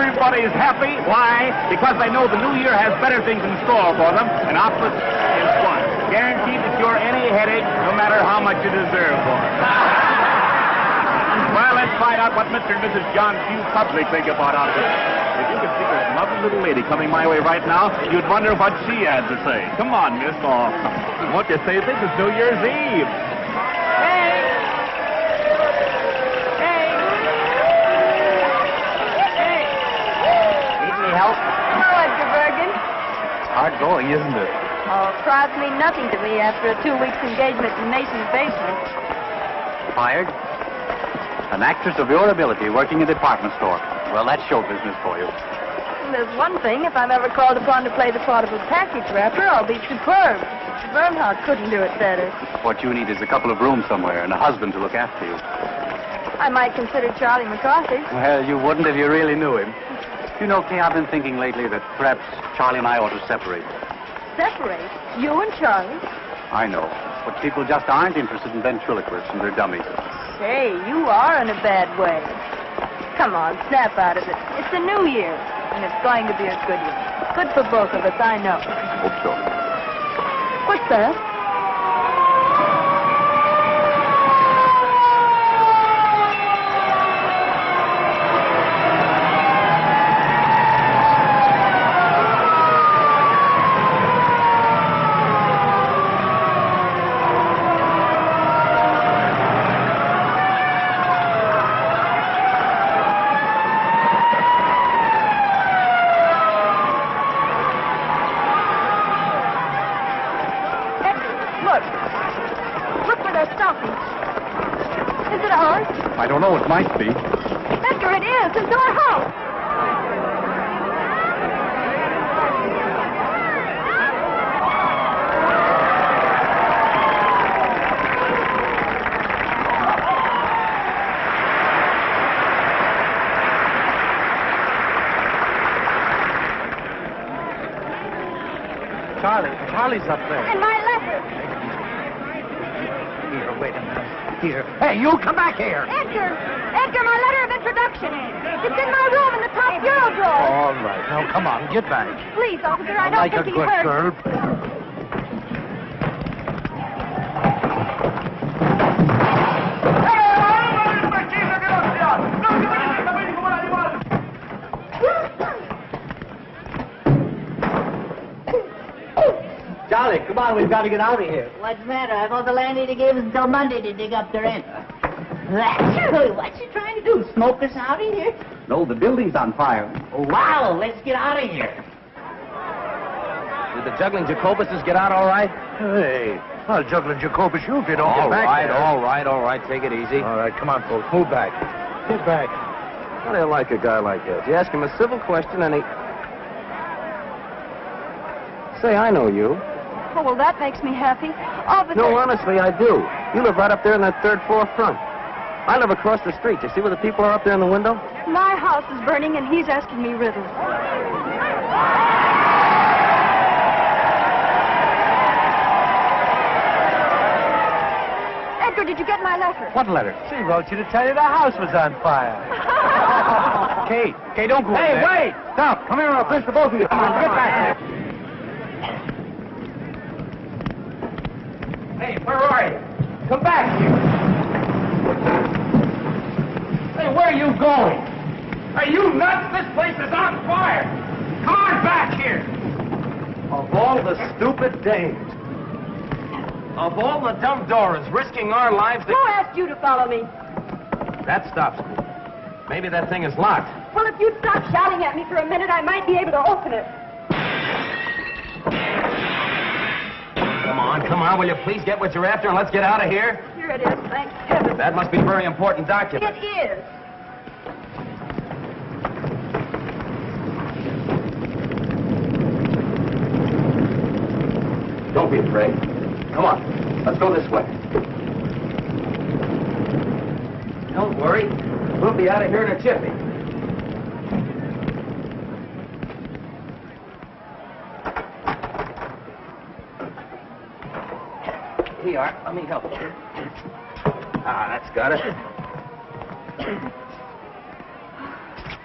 everybody's happy. Why? Because they know the new year has better things in store for them, and opposite is fun. Guaranteed to cure any headache, no matter how much you deserve for it. Well, let's find out what Mr. and Mrs. John Q. Public think about all this. If you could see this lovely little lady coming my way right now, you'd wonder what she had to say. Come on, miss. Oh, won't you say this is New Year's Eve? Help? Hello, Edgar Bergen. Hard going, isn't it? Oh, crowds mean nothing to me after a 2 weeks engagement in Mason's basement. Fired? An actress of your ability working in a department store. Well, that's show business for you. And there's one thing. If I'm ever called upon to play the part of a package wrapper, I'll be superb. Bernhardt couldn't do it better. What you need is a couple of rooms somewhere and a husband to look after you. I might consider Charlie McCarthy. Well, you wouldn't if you really knew him. You know, Kay, I've been thinking lately that perhaps Charlie and I ought to separate. Separate? You and Charlie? I know. But people just aren't interested in ventriloquists and they're dummies. Hey, you are in a bad way. Come on, snap out of it. It's a new year, and it's going to be a good one. Good for both of us, I know. Hope so. What's that? I don't know. It might be. Edgar, it is. It's our house. Charlie's up there. And my letter. Here, wait a minute. Here. Hey, you come back here. Edgar, my letter of introduction. It's in my room in the top bureau drawer. All right. Now, come on, get back. Please, officer, I don't like think a he good heard. girl. Charlie, come on, we've got to get out of here. What's the matter? I thought the landlady gave us until Monday to dig up the rent. What's she trying to do? Smoke us out of here? No, the building's on fire. Oh, wow, let's get out of here. Did the juggling Jacobuses get out all right? Hey, I'll juggle Jacobus you if you don't get back there. All right. Take it easy. All right, come on, folks. Move back. Get back. How do you like a guy like that? You ask him a civil question and he... Say, I know you. Oh, well, that makes me happy. Officer... No, honestly, I do. You live right up there in that third floor front. I live across the street. You see where the people are up there in the window? My house is burning, and he's asking me riddles. Edgar, did you get my letter? What letter? She wrote you to tell you the house was on fire. Kay, don't go Hey, there. wait! Stop! Come here, I'll pinch the both of you. Come on, get back here. Hey, where are you? Come back here. Hey, where are you going? Are you nuts? This place is on fire. Come on back here. Of all the stupid dames. Of all the dumb Doras risking our lives to... Who asked you to follow me? That stops me. Maybe that thing is locked. Well, if you'd stop shouting at me for a minute, I might be able to open it. Come on, will you please get what you're after and let's get out of here? Here it is, thank heaven. That must be a very important document. It is. Don't be afraid. Come on, let's go this way. Don't worry. We'll be out of here in a jiffy. Here you are. Let me help you. Ah, that's got it.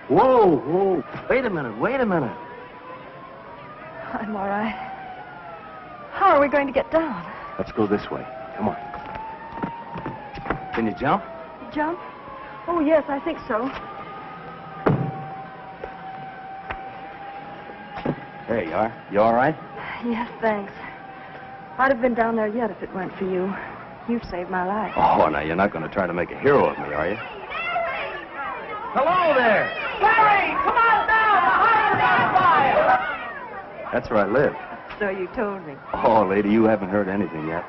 Whoa, whoa. Wait a minute, wait a minute. I'm all right. How are we going to get down? Let's go this way. Come on. Can you jump? Jump? Oh, yes, I think so. There you are. You all right? Yes, thanks. I'd have been down there yet if it weren't for you. You've saved my life. Oh, now you're not going to try to make a hero of me, are you? Hello there! Larry, come on down! The house is on fire! That's where I live. So you told me. Oh, lady, you haven't heard anything yet.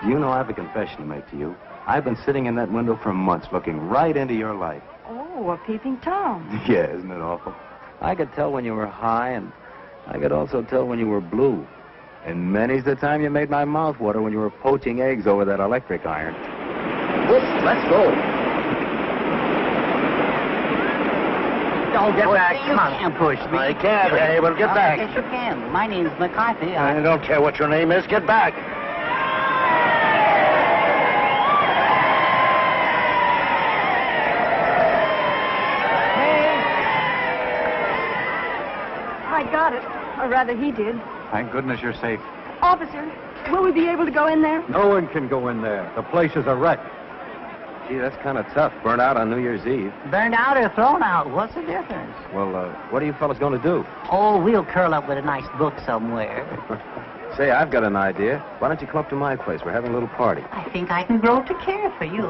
Do you know I have a confession to make to you? I've been sitting in that window for months looking right into your life. Oh, a peeping Tom. Yeah, isn't it awful? I could tell when you were high, and I could also tell when you were blue. And many's the time you made my mouth water when you were poaching eggs over that electric iron. Whoops, let's go. Don't get back. You Come on. can't push me. I can't. Hey, well, get back. Yes, you can. My name's McCarthy. I don't care what your name is. Get back. I got it. Or rather, he did. Thank goodness you're safe. Officer, will we be able to go in there? No one can go in there. The place is a wreck. Gee, that's kind of tough. Burnt out on New Year's Eve. Burned out or thrown out? What's the difference? Well, what are you fellas going to do? Oh, we'll curl up with a nice book somewhere. Say, I've got an idea. Why don't you come up to my place? We're having a little party. I think I can grow to care for you.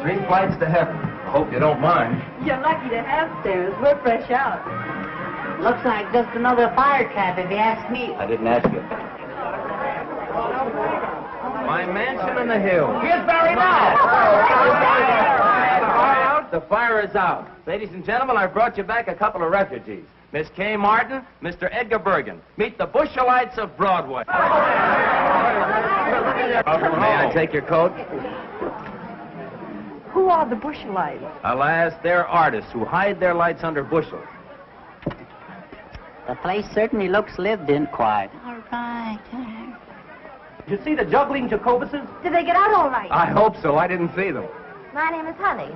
3 flights to heaven. I hope you don't mind. You're lucky to have stairs. We're fresh out. Looks like just another fire trap, if you ask me. I didn't ask you. My mansion in the hills. Here's Barry now. The fire is out. Ladies and gentlemen, I've brought you back a couple of refugees. Miss Kay Martin, Mr. Edgar Bergen. Meet the Bushelites of Broadway. May I take your coat? Who are the Bushelites? Alas, they're artists who hide their lights under bushels. The place certainly looks lived in quiet. All right. You see the juggling Jacobuses? Did they get out all right? I hope so. I didn't see them. My name is Honey.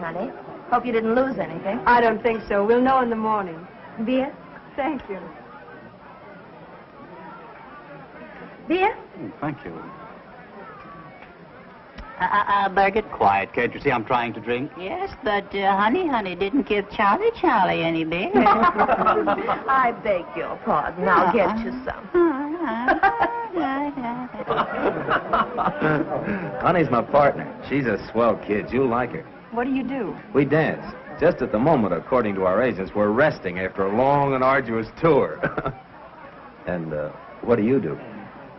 Hope you didn't lose anything. I don't think so. We'll know in the morning. Beer? Thank you. Beer? Thank you. Bergen? Quiet, can't you see I'm trying to drink? Yes, but Honey didn't give Charlie any beer. I beg your pardon. I'll get you some. Honey's my partner. She's a swell kid. You'll like her. What do you do? We dance. Just at the moment, according to our agents, we're resting after a long and arduous tour. And what do you do?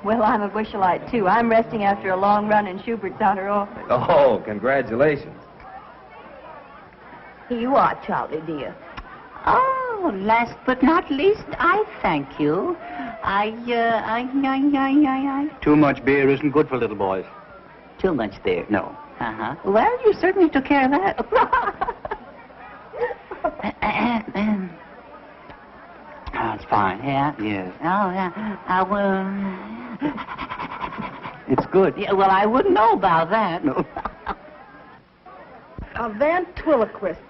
Well, I'm a Bushelite, too. I'm resting after a long run in Schubert's outer office. Oh, congratulations. Here you are, Charlie, dear. Oh, last but not least, I thank you. Too much beer isn't good for little boys. Too much beer. No. Uh-huh. Well, you certainly took care of that. That's fine. Yeah? Yes. Oh, yeah. I will... It's good. Yeah, well, I wouldn't know about that. No. A ventriloquist.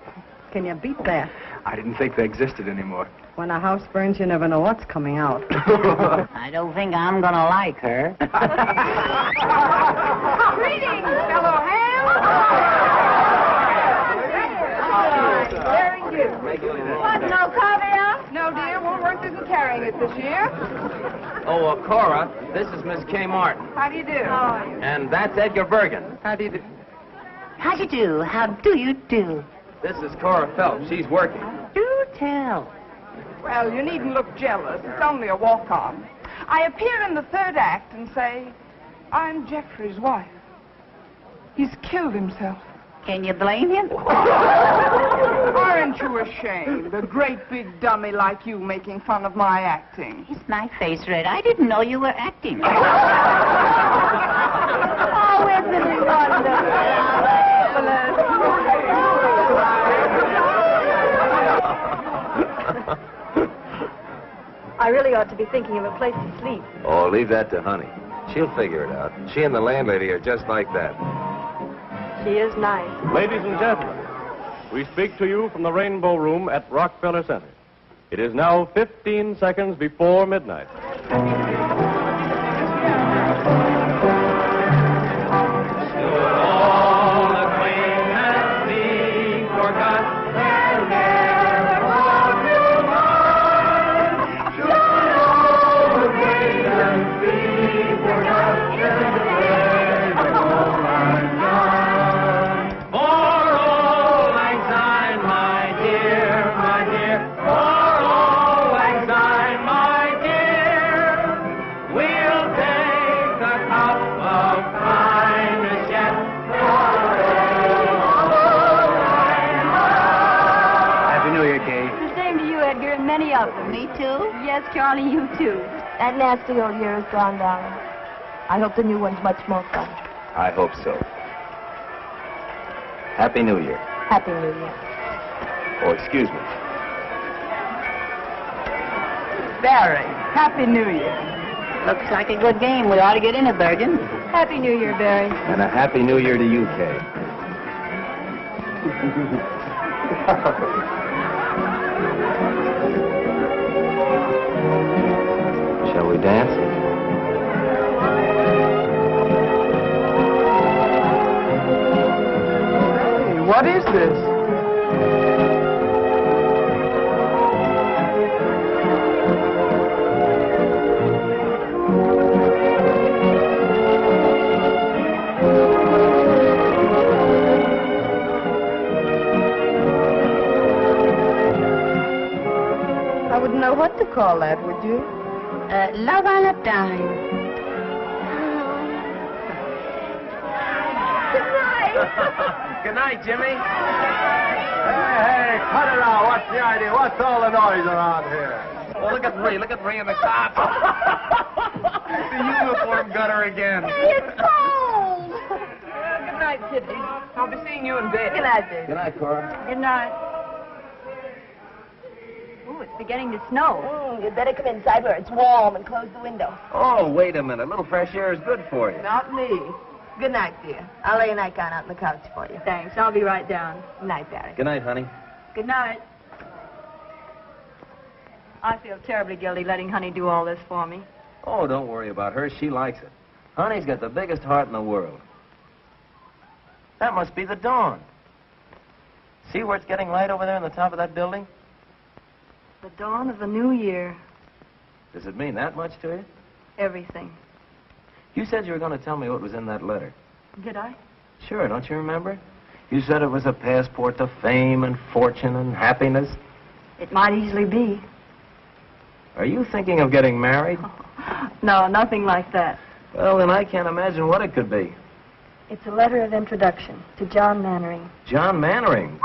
Can you beat that? I didn't think they existed anymore. When a house burns, you never know what's coming out. I don't think I'm gonna like her. Greetings, fellow ham! Very good. What, no caviar? No, dear. Woolworth isn't carrying it this year. Oh, Cora, this is Miss Kay Martin. How do you do? And that's Edgar Bergen. How do you do? How do you do? How do you do? This is Cora Phelps. She's working. Do tell. Well, you needn't look jealous. It's only a walk-on. I appear in the third act and say, I'm Jeffrey's wife. He's killed himself. Can you blame him? Aren't you ashamed? A great big dummy like you making fun of my acting. Is my face red? I didn't know you were acting. Oh, isn't it I really ought to be thinking of a place to sleep. Oh, leave that to Honey. She'll figure it out. She and the landlady are just like that. She is nice. Ladies and gentlemen, we speak to you from the Rainbow Room at Rockefeller Center. It is now 15 seconds before midnight. Many of them. Me too? Yes, Charlie, you too. That nasty old year is gone, darling. I hope the new one's much more fun. I hope so. Happy New Year. Happy New Year. Oh, excuse me. Barry, Happy New Year. Looks like a good game. We ought to get in it, Bergen. Happy New Year, Barry. And a Happy New Year to you, Kay. Shall we dance? Hey, what is this? I wouldn't know what to call that, would you? Love on a dime. Good night, Jimmy. Hey, cut it out. What's the idea? What's all the noise around here? Oh, look at Ray in the top. The uniform gutter again. It's cold. Good night, Kitty. I'll be seeing you in bed. Good night, baby. Good night, Cora. Good night. Ooh, it's beginning to snow. You'd better come inside where it's warm and close the window. Oh, wait a minute. A little fresh air is good for you. Not me. Good night, dear. I'll lay a nightgown out on the couch for you. Thanks. I'll be right down. Good night, Barry. Good night, honey. Good night. I feel terribly guilty letting Honey do all this for me. Oh, don't worry about her. She likes it. Honey's got the biggest heart in the world. That must be the dawn. See where it's getting light over there on the top of that building? The dawn of the new year. Does it mean that much to you? Everything. You said you were going to tell me what was in that letter. Did I? Sure, don't you remember? You said it was a passport to fame and fortune and happiness. It might easily be. Are you thinking of getting married? No, nothing like that. Well, then I can't imagine what it could be. It's a letter of introduction to John Mannering. John Mannering.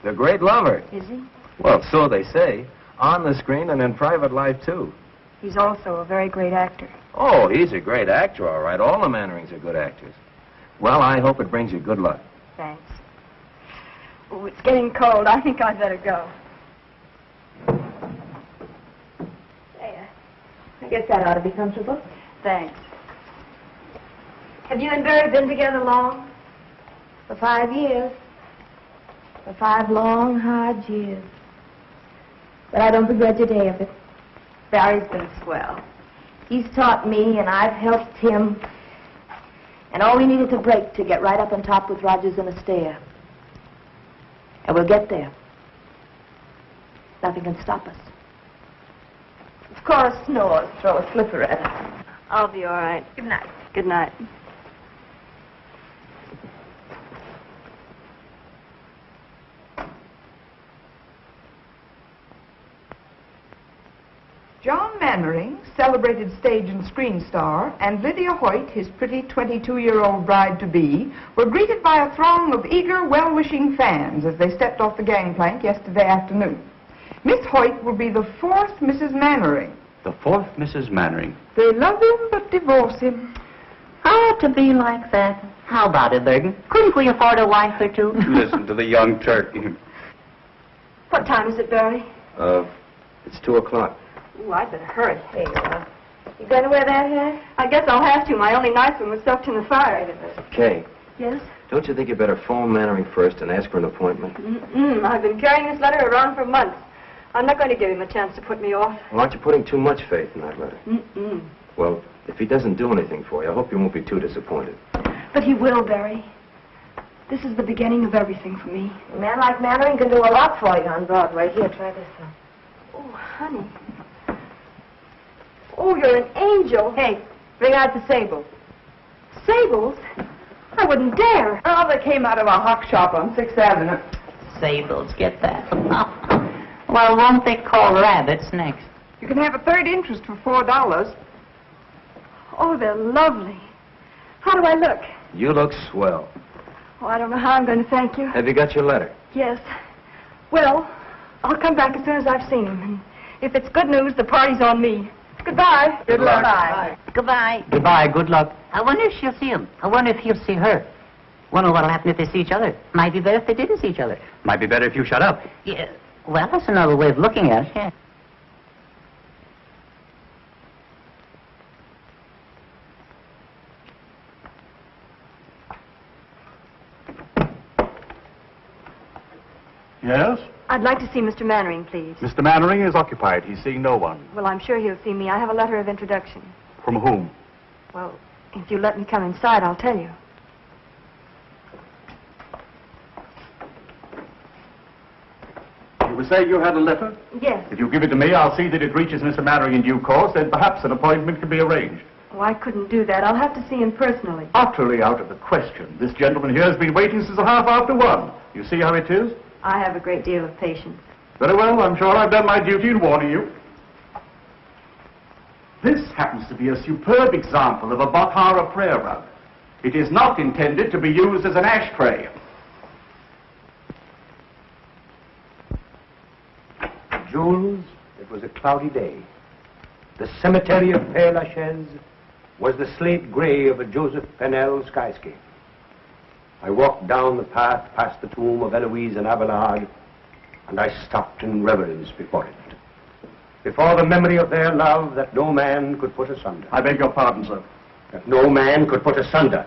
The great lover. Is he? Well, so they say. On the screen and in private life, too. He's also a very great actor. Oh, he's a great actor, all right. All the Mannerings are good actors. Well, I hope it brings you good luck. Thanks. Oh, it's getting cold. I think I'd better go. There. I guess that ought to be comfortable. Thanks. Have you and Barry been together long? For 5 years. For 5 long, hard years. But I don't begrudge a day of it. Barry's been swell. He's taught me, and I've helped him. And all we need is a break to get right up on top with Rogers and Astaire. And we'll get there. Nothing can stop us. Of course, snores. Throw a slipper at us. I'll be all right. Good night. Good night. John Mannering, celebrated stage and screen star, and Lydia Hoyt, his pretty 22-year-old bride-to-be, were greeted by a throng of eager, well-wishing fans as they stepped off the gangplank yesterday afternoon. Miss Hoyt will be the 4th Mrs. Mannering. The 4th Mrs. Mannering. They love him but divorce him. Oh, to be like that. How about it, Bergen? Couldn't we afford a wife or two? Listen to the young turkey. What time is it, Barry? It's 2 o'clock. Ooh, I'd better hurry. There you are. You gonna wear that hat? I guess I'll have to. My only nice one was soaked in the fire. Kay, Yes? Don't you think you better phone Mannering first and ask for an appointment? I've been carrying this letter around for months. I'm not going to give him a chance to put me off. Well, aren't you putting too much faith in that letter? Well, if he doesn't do anything for you, I hope you won't be too disappointed. But he will, Barry. This is the beginning of everything for me. A man like Mannering can do a lot for you on Broadway. Here, try this one. Oh, honey. Oh, you're an angel. Hey, bring out the sable. Sables? I wouldn't dare. Oh, they came out of a hock shop on 6th Avenue. Sables, get that. Well, won't they call rabbits next? You can have a third interest for $4. Oh, they're lovely. How do I look? You look swell. Oh, I don't know how I'm going to thank you. Have you got your letter? Yes. Well, I'll come back as soon as I've seen him. And if it's good news, the party's on me. Goodbye. Good luck. Bye. Goodbye. Goodbye, good luck. I wonder if she'll see him. I wonder if he'll see her. Wonder what'll happen if they see each other. Might be better if they didn't see each other. Might be better if you shut up. Yeah. Well, that's another way of looking at it, yeah. Yes? I'd like to see Mr. Mannering, please. Mr. Mannering is occupied. He's seeing no one. Well, I'm sure he'll see me. I have a letter of introduction. From whom? Well, if you let me come inside, I'll tell you. You were saying you had a letter? Yes. If you give it to me, I'll see that it reaches Mr. Mannering in due course, then perhaps an appointment can be arranged. Oh, I couldn't do that. I'll have to see him personally. Utterly out of the question. This gentleman here has been waiting since 1:30. You see how it is? I have a great deal of patience. Very well, I'm sure I've done my duty in warning you. This happens to be a superb example of a Bahara prayer rug. It is not intended to be used as an ashtray. Jules, it was a cloudy day. The cemetery of Père Lachaise was the slate gray of a Joseph Pennell skyscape. I walked down the path past the tomb of Eloise and Abelard, and I stopped in reverence before it. Before the memory of their love that no man could put asunder. I beg your pardon, sir. That no man could put asunder.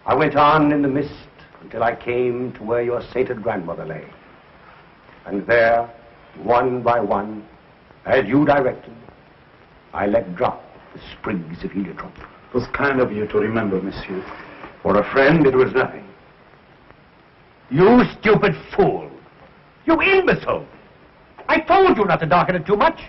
I went on in the mist until I came to where your sainted grandmother lay. And there, one by one, as you directed, I let drop the sprigs of heliotrope. It was kind of you to remember, monsieur. For a friend, it was nothing. You stupid fool! You imbecile! I told you not to darken it too much.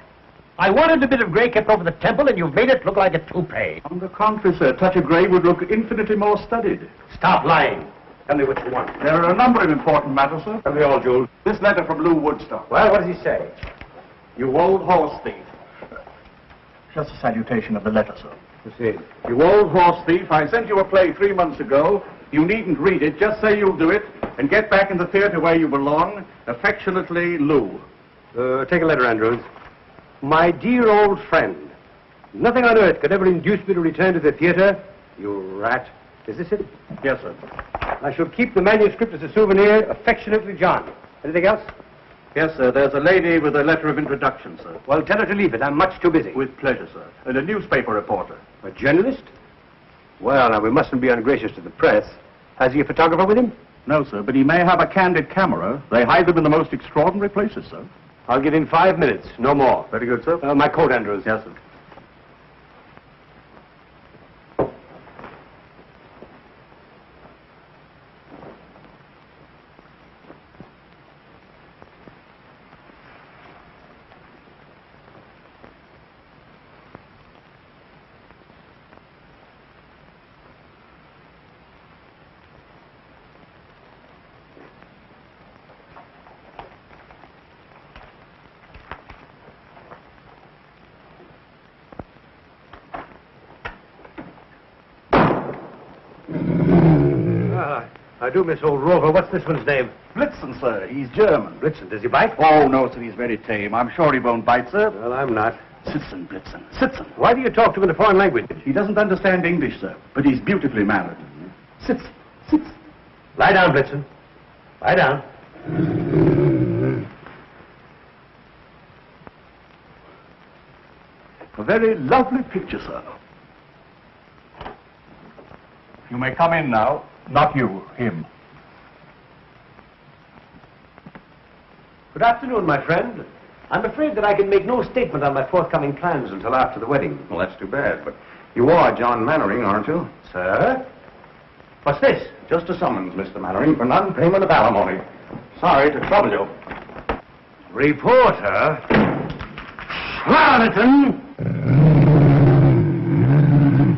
I wanted a bit of gray kept over the temple, and you've made it look like a toupee. On the contrary, sir, a touch of grey would look infinitely more studied. Stop lying. Tell me what you want. There are a number of important matters, sir. Tell me all, Jules. This letter from Lou Woodstock. Well, what does he say? You old horse thief. Just a salutation of the letter, sir. Proceed. You old horse thief, I sent you a play 3 months ago. You needn't read it. Just say you'll do it and get back in the theater where you belong. Affectionately, Lou. Take a letter, Andrews. My dear old friend, nothing on earth could ever induce me to return to the theater. You rat. Is this it? Yes, sir. I shall keep the manuscript as a souvenir. Affectionately, John. Anything else? Yes, sir. There's a lady with a letter of introduction, sir. Well, tell her to leave it. I'm much too busy. With pleasure, sir. And a newspaper reporter. A journalist? Well, now, we mustn't be ungracious to the press. Has he a photographer with him? No, sir, but he may have a candid camera. They hide them in the most extraordinary places, sir. I'll give him 5 minutes, no more. Very good, sir. My coat, Andrews. Yes, sir. I do miss old Rover. What's this one's name? Blitzen, sir. He's German. Blitzen. Does he bite? Oh, no, sir. He's very tame. I'm sure he won't bite, sir. Well, I'm not. Sitzen, Blitzen. Sitzen. Why do you talk to him in a foreign language? He doesn't understand English, sir, but he's beautifully mannered. Sitzen. Sitzen. Lie down, Blitzen. Lie down. A very lovely picture, sir. You may come in now. Not you, him. Good afternoon, my friend. I'm afraid that I can make no statement on my forthcoming plans until after the wedding. Well, that's too bad, but you are John Mannering, aren't you? Sir? What's this? Just a summons, Mr. Mannering, for non-payment of alimony. Sorry to trouble you. Reporter? Charlatan!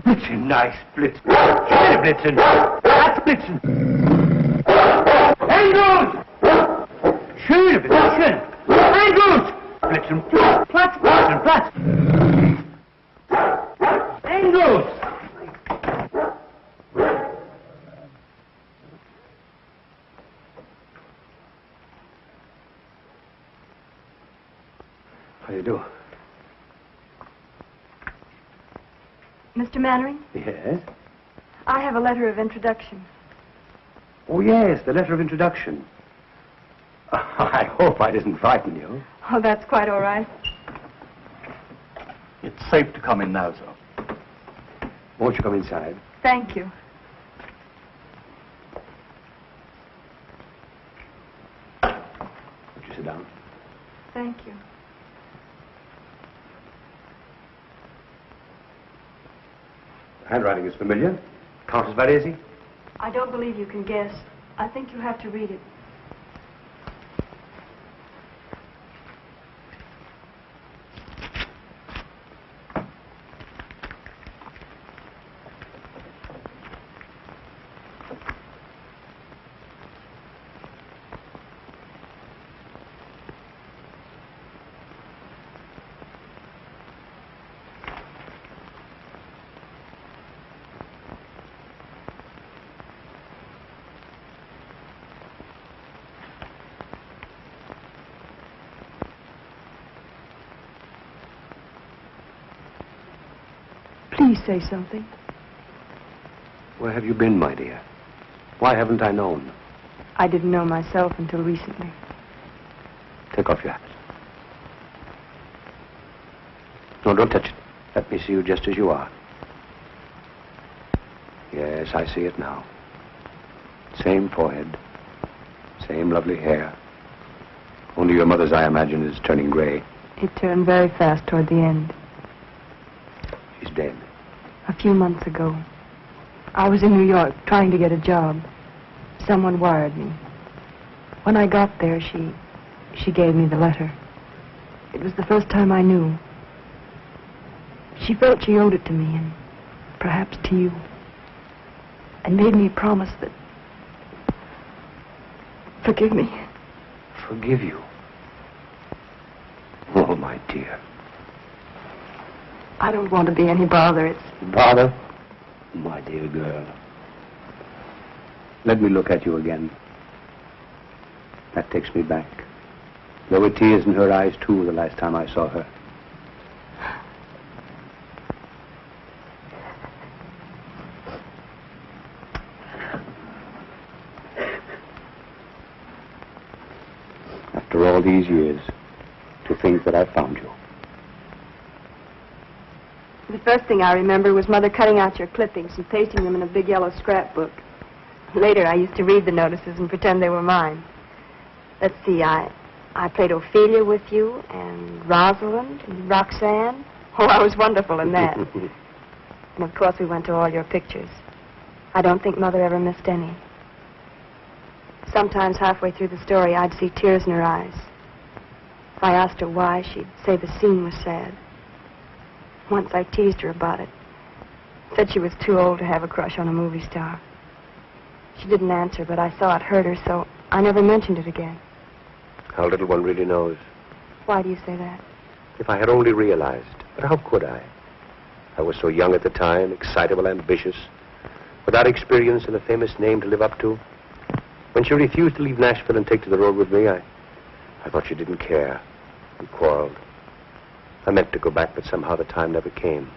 Blitzen, nice Blitzen. Schöne Blitzen. That's Blitzen. Engels! Schöne Blitzen. Engels! Blitzen. Platz, Blitzen, Platz. Engels! How do you do? Mr. Mannering, Yes? I have a letter of introduction. Oh, yes, the letter of introduction. I hope I didn't frighten you. Oh, that's quite all right. It's safe to come in now, sir. Won't you come inside? Thank you. Would you sit down? Thank you. Handwriting is familiar. Countess Varese? I don't believe you can guess. I think you have to read it. Please say something. Where have you been, my dear? Why haven't I known? I didn't know myself until recently. Take off your hat. No, don't touch it. Let me see you just as you are. Yes, I see it now. Same forehead. Same lovely hair. Only your mother's, I imagine, is turning gray. It turned very fast toward the end. She's dead. A few months ago. I was in New York trying to get a job. Someone wired me. When I got there, she gave me the letter. It was the first time I knew. She felt she owed it to me, and perhaps to you. And made me promise that... Forgive me. Forgive you? Oh, my dear. I don't want to be any bother. It's... Bother? My dear girl. Let me look at you again. That takes me back. There were tears in her eyes, too, the last time I saw her. After all these years, to think that I found you. The first thing I remember was Mother cutting out your clippings and pasting them in a big yellow scrapbook. Later, I used to read the notices and pretend they were mine. Let's see, I played Ophelia with you, and Rosalind, and Roxanne. Oh, I was wonderful in that. And, of course, we went to all your pictures. I don't think Mother ever missed any. Sometimes halfway through the story, I'd see tears in her eyes. If I asked her why, she'd say the scene was sad. Once I teased her about it. Said she was too old to have a crush on a movie star. She didn't answer, but I saw it hurt her, so I never mentioned it again. How little one really knows. Why do you say that? If I had only realized. But how could I? I was so young at the time, excitable, ambitious, without experience and a famous name to live up to. When she refused to leave Nashville and take to the road with me, I thought she didn't care. We quarreled. I meant to go back, but somehow the time never came.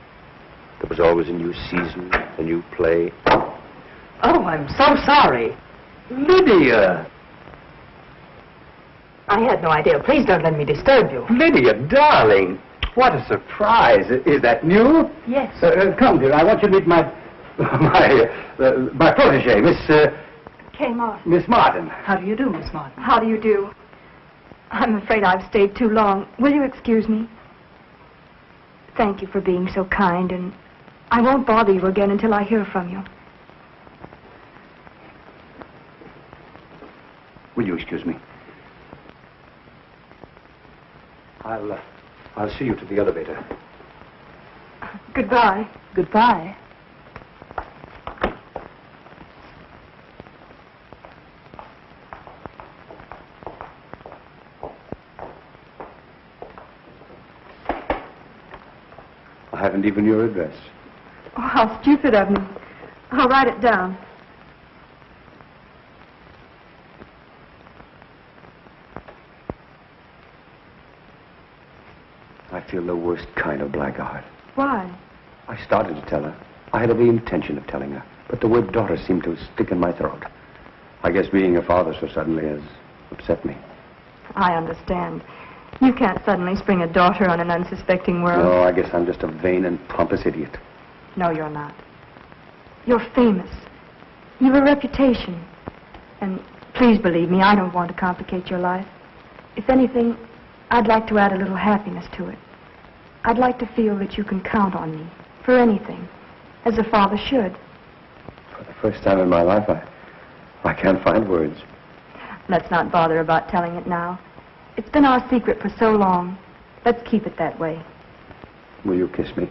There was always a new season, a new play. Oh, I'm so sorry. Lydia! I had no idea. Please don't let me disturb you. Lydia, darling! What a surprise. Is that new? Yes. Come, dear. I want you to meet my My protege, Came off. Miss Martin. How do you do, Miss Martin? How do you do? I'm afraid I've stayed too long. Will you excuse me? Thank you for being so kind, and I won't bother you again until I hear from you. Will you excuse me? I'll see you to the elevator. Goodbye. Goodbye. I haven't even your address. Oh, how stupid of me. I'll write it down. I feel the worst kind of blackguard. Why? I started to tell her. I had every intention of telling her, but the word daughter seemed to stick in my throat. I guess being a father so suddenly has upset me. I understand. You can't suddenly spring a daughter on an unsuspecting world. No, I guess I'm just a vain and pompous idiot. No, you're not. You're famous. You've a reputation. And please believe me, I don't want to complicate your life. If anything, I'd like to add a little happiness to it. I'd like to feel that you can count on me for anything, as a father should. For the first time in my life, I can't find words. Let's not bother about telling it now. It's been our secret for so long. Let's keep it that way. Will you kiss me?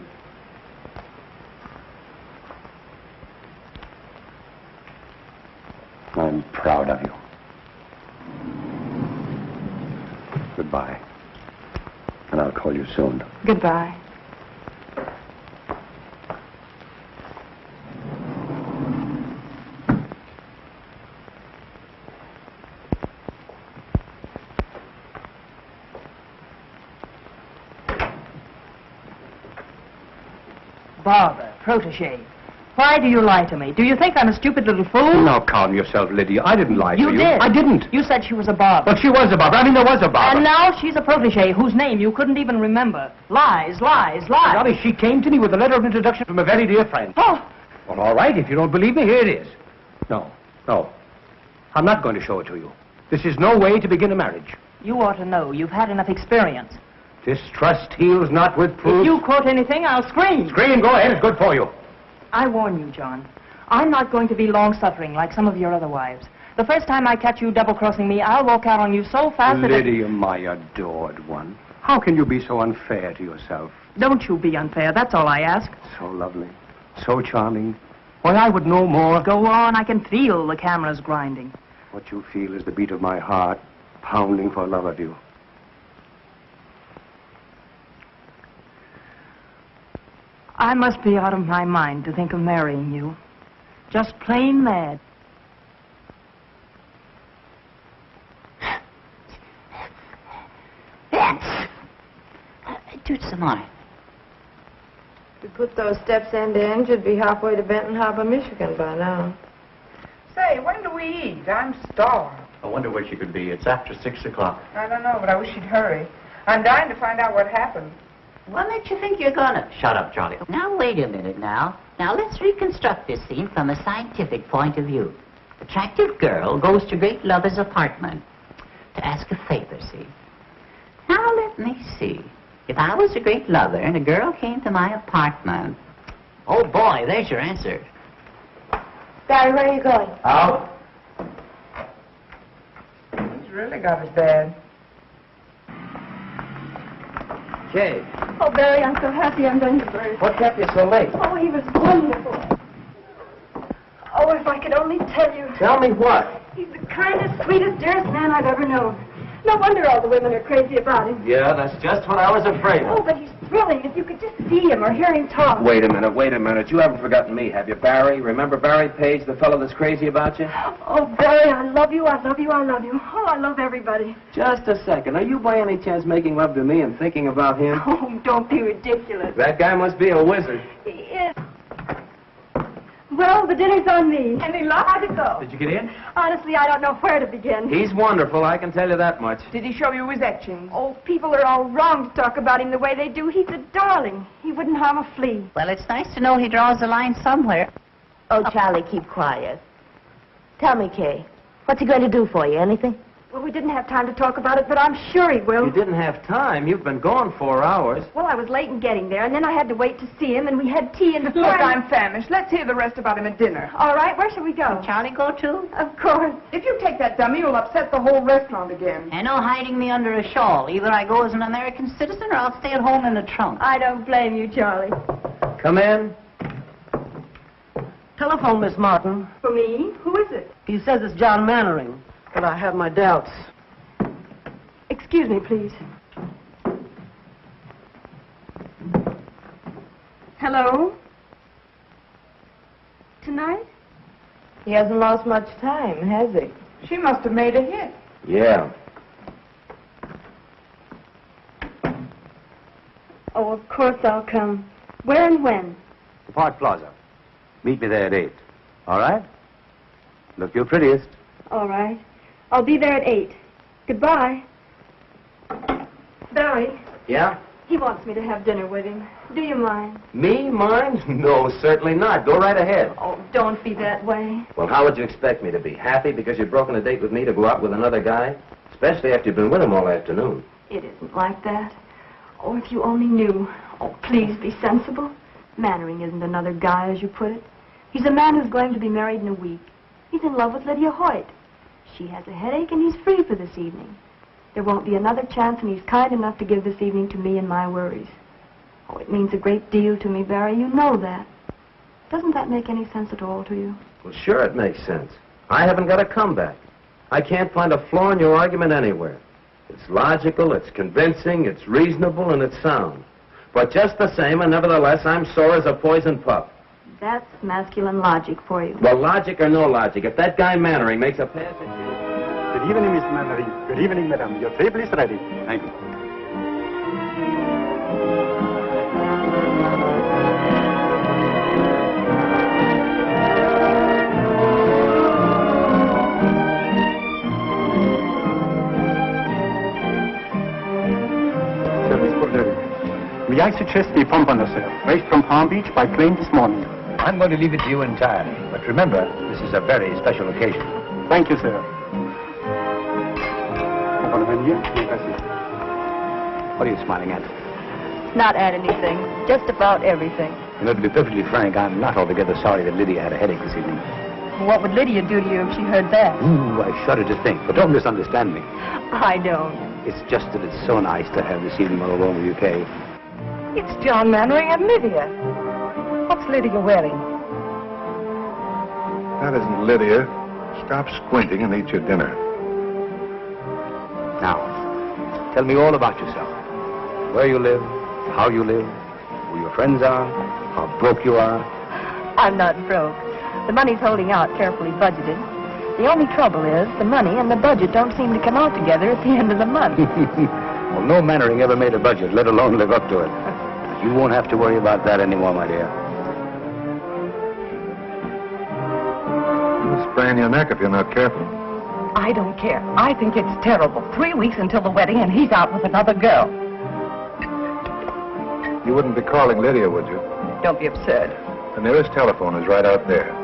I'm proud of you. Goodbye. And I'll call you soon. Goodbye. Barbara, protege. Why do you lie to me? Do you think I'm a stupid little fool? Now calm yourself, Lydia. I didn't lie to you. You did. I didn't. You said she was a Barbara. But she was a Barbara. I mean, there was a Barbara. And now she's a protege whose name you couldn't even remember. Lies, lies, lies. Johnny, she came to me with a letter of introduction from a very dear friend. Oh. Well, all right. If you don't believe me, here it is. No. I'm not going to show it to you. This is no way to begin a marriage. You ought to know. You've had enough experience. Distrust heals not with proof. If you quote anything, I'll scream. Scream, go ahead. It's good for you. I warn you, John. I'm not going to be long-suffering like some of your other wives. The first time I catch you double-crossing me, I'll walk out on you so fast that... Lydia, my adored one. How can you be so unfair to yourself? Don't you be unfair. That's all I ask. So lovely. So charming. Why, I would know more. Go on. I can feel the cameras grinding. What you feel is the beat of my heart, pounding for love of you. I must be out of my mind to think of marrying you. Just plain mad. Do some more. If we put those steps end to end, you'd be halfway to Benton Harbor, Michigan by now. Say, when do we eat? I'm starved. I wonder where she could be. It's after 6 o'clock. I don't know, but I wish she'd hurry. I'm dying to find out what happened. What makes you think you're gonna? Shut up, Charlie. Now, wait a minute now. Now, let's reconstruct this scene from a scientific point of view. Attractive girl goes to great lover's apartment to ask a favor, see? Now, let me see. If I was a great lover and a girl came to my apartment... Oh, boy, there's your answer. Barry, where are you going? Out. He's really got us bad. Jay, Oh, Barry, I'm so happy I'm going to burst. what kept you so late? Oh, he was wonderful. Oh, if I could only tell you. Tell me what? He's the kindest, sweetest, dearest man I've ever known. No wonder all the women are crazy about him. Yeah, that's just what I was afraid Oh, of. but he's thrilling. If you could just see him or hear him talk. Wait a minute. You haven't forgotten me, have you, Barry? Remember Barry Paige, the fellow that's crazy about you? Oh, Barry, I love you, I love you, I love you. Oh, I love everybody. Just a second. Are you by any chance making love to me and thinking about him? Oh, don't be ridiculous. That guy must be a wizard. He is. Well, the dinner's on me. Any luck? How'd it go? Did you get in? Honestly, I don't know where to begin. He's wonderful, I can tell you that much. Did he show you his etchings? Oh, people are all wrong to talk about him the way they do. He's a darling. He wouldn't harm a flea. Well, it's nice to know he draws the line somewhere. Oh, Charlie, keep quiet. Tell me, Kay, what's he going to do for you? Anything? Well, we didn't have time to talk about it, but I'm sure he will. You didn't have time. You've been gone 4 hours. Well, I was late in getting there, and then I had to wait to see him, and we had tea and Look, I'm famished. Let's hear the rest about him at dinner. All right, where shall we go? Can Charlie go too? Of course. If you take that dummy, you'll upset the whole restaurant again. And no hiding me under a shawl. Either I go as an American citizen or I'll stay at home in the trunk. I don't blame you, Charlie. Come in. Telephone, Miss Martin. For me? Who is it? He says it's John Mannering, but I have my doubts. Excuse me, please. Hello? Tonight? He hasn't lost much time, has he? She must have made a hit. Yeah. Oh, of course I'll come. Where and when? The Park Plaza. Meet me there at 8. All right? Look your prettiest. All right. I'll be there at 8. Goodbye. Barry, Yeah? he wants me to have dinner with him. Do you mind? Me? Mine? No, certainly not. Go right ahead. Oh, don't be that way. Well, how would you expect me to be? Happy because you've broken a date with me to go out with another guy? Especially after you've been with him all afternoon. It isn't like that. Oh, if you only knew. Oh, please be sensible. Mannering isn't another guy, as you put it. He's a man who's going to be married in a week. He's in love with Lydia Hoyt. She has a headache, and he's free for this evening. There won't be another chance, and he's kind enough to give this evening to me and my worries. Oh, it means a great deal to me, Barry. You know that. Doesn't that make any sense at all to you? Well, sure it makes sense. I haven't got a comeback. I can't find a flaw in your argument anywhere. It's logical, it's convincing, it's reasonable, and it's sound. But just the same, and nevertheless, I'm sore as a poisoned pup. That's masculine logic for you. Well, logic or no logic, if that guy Mannering makes a pass at you... Good evening, Miss Mannering. Good evening, madam. Your table is ready. Thank you. Sir, Miss Butler, may I suggest the pompano, sir? Raised from Palm Beach by plane this morning. I'm going to leave it to you entirely. But remember, this is a very special occasion. Thank you, sir. What are you smiling at? Not at anything. Just about everything. You know, to be perfectly frank, I'm not altogether sorry that Lydia had a headache this evening. What would Lydia do to you if she heard that? Ooh, I shudder to think. But don't misunderstand me. I don't. It's just that it's so nice to have this evening all alone with you, Kay. It's John Mannering and Lydia. What's Lydia wearing? That isn't Lydia. Stop squinting and eat your dinner. Now, tell me all about yourself. Where you live, how you live, who your friends are, how broke you are. I'm not broke. The money's holding out, carefully budgeted. The only trouble is the money and the budget don't seem to come out together at the end of the month. Well, no Mannering ever made a budget, let alone live up to it. You won't have to worry about that anymore, my dear. You'll sprain your neck if you're not careful. I don't care. I think it's terrible. 3 weeks until the wedding, and he's out with another girl. You wouldn't be calling Lydia, would you? Don't be absurd. The nearest telephone is right out there.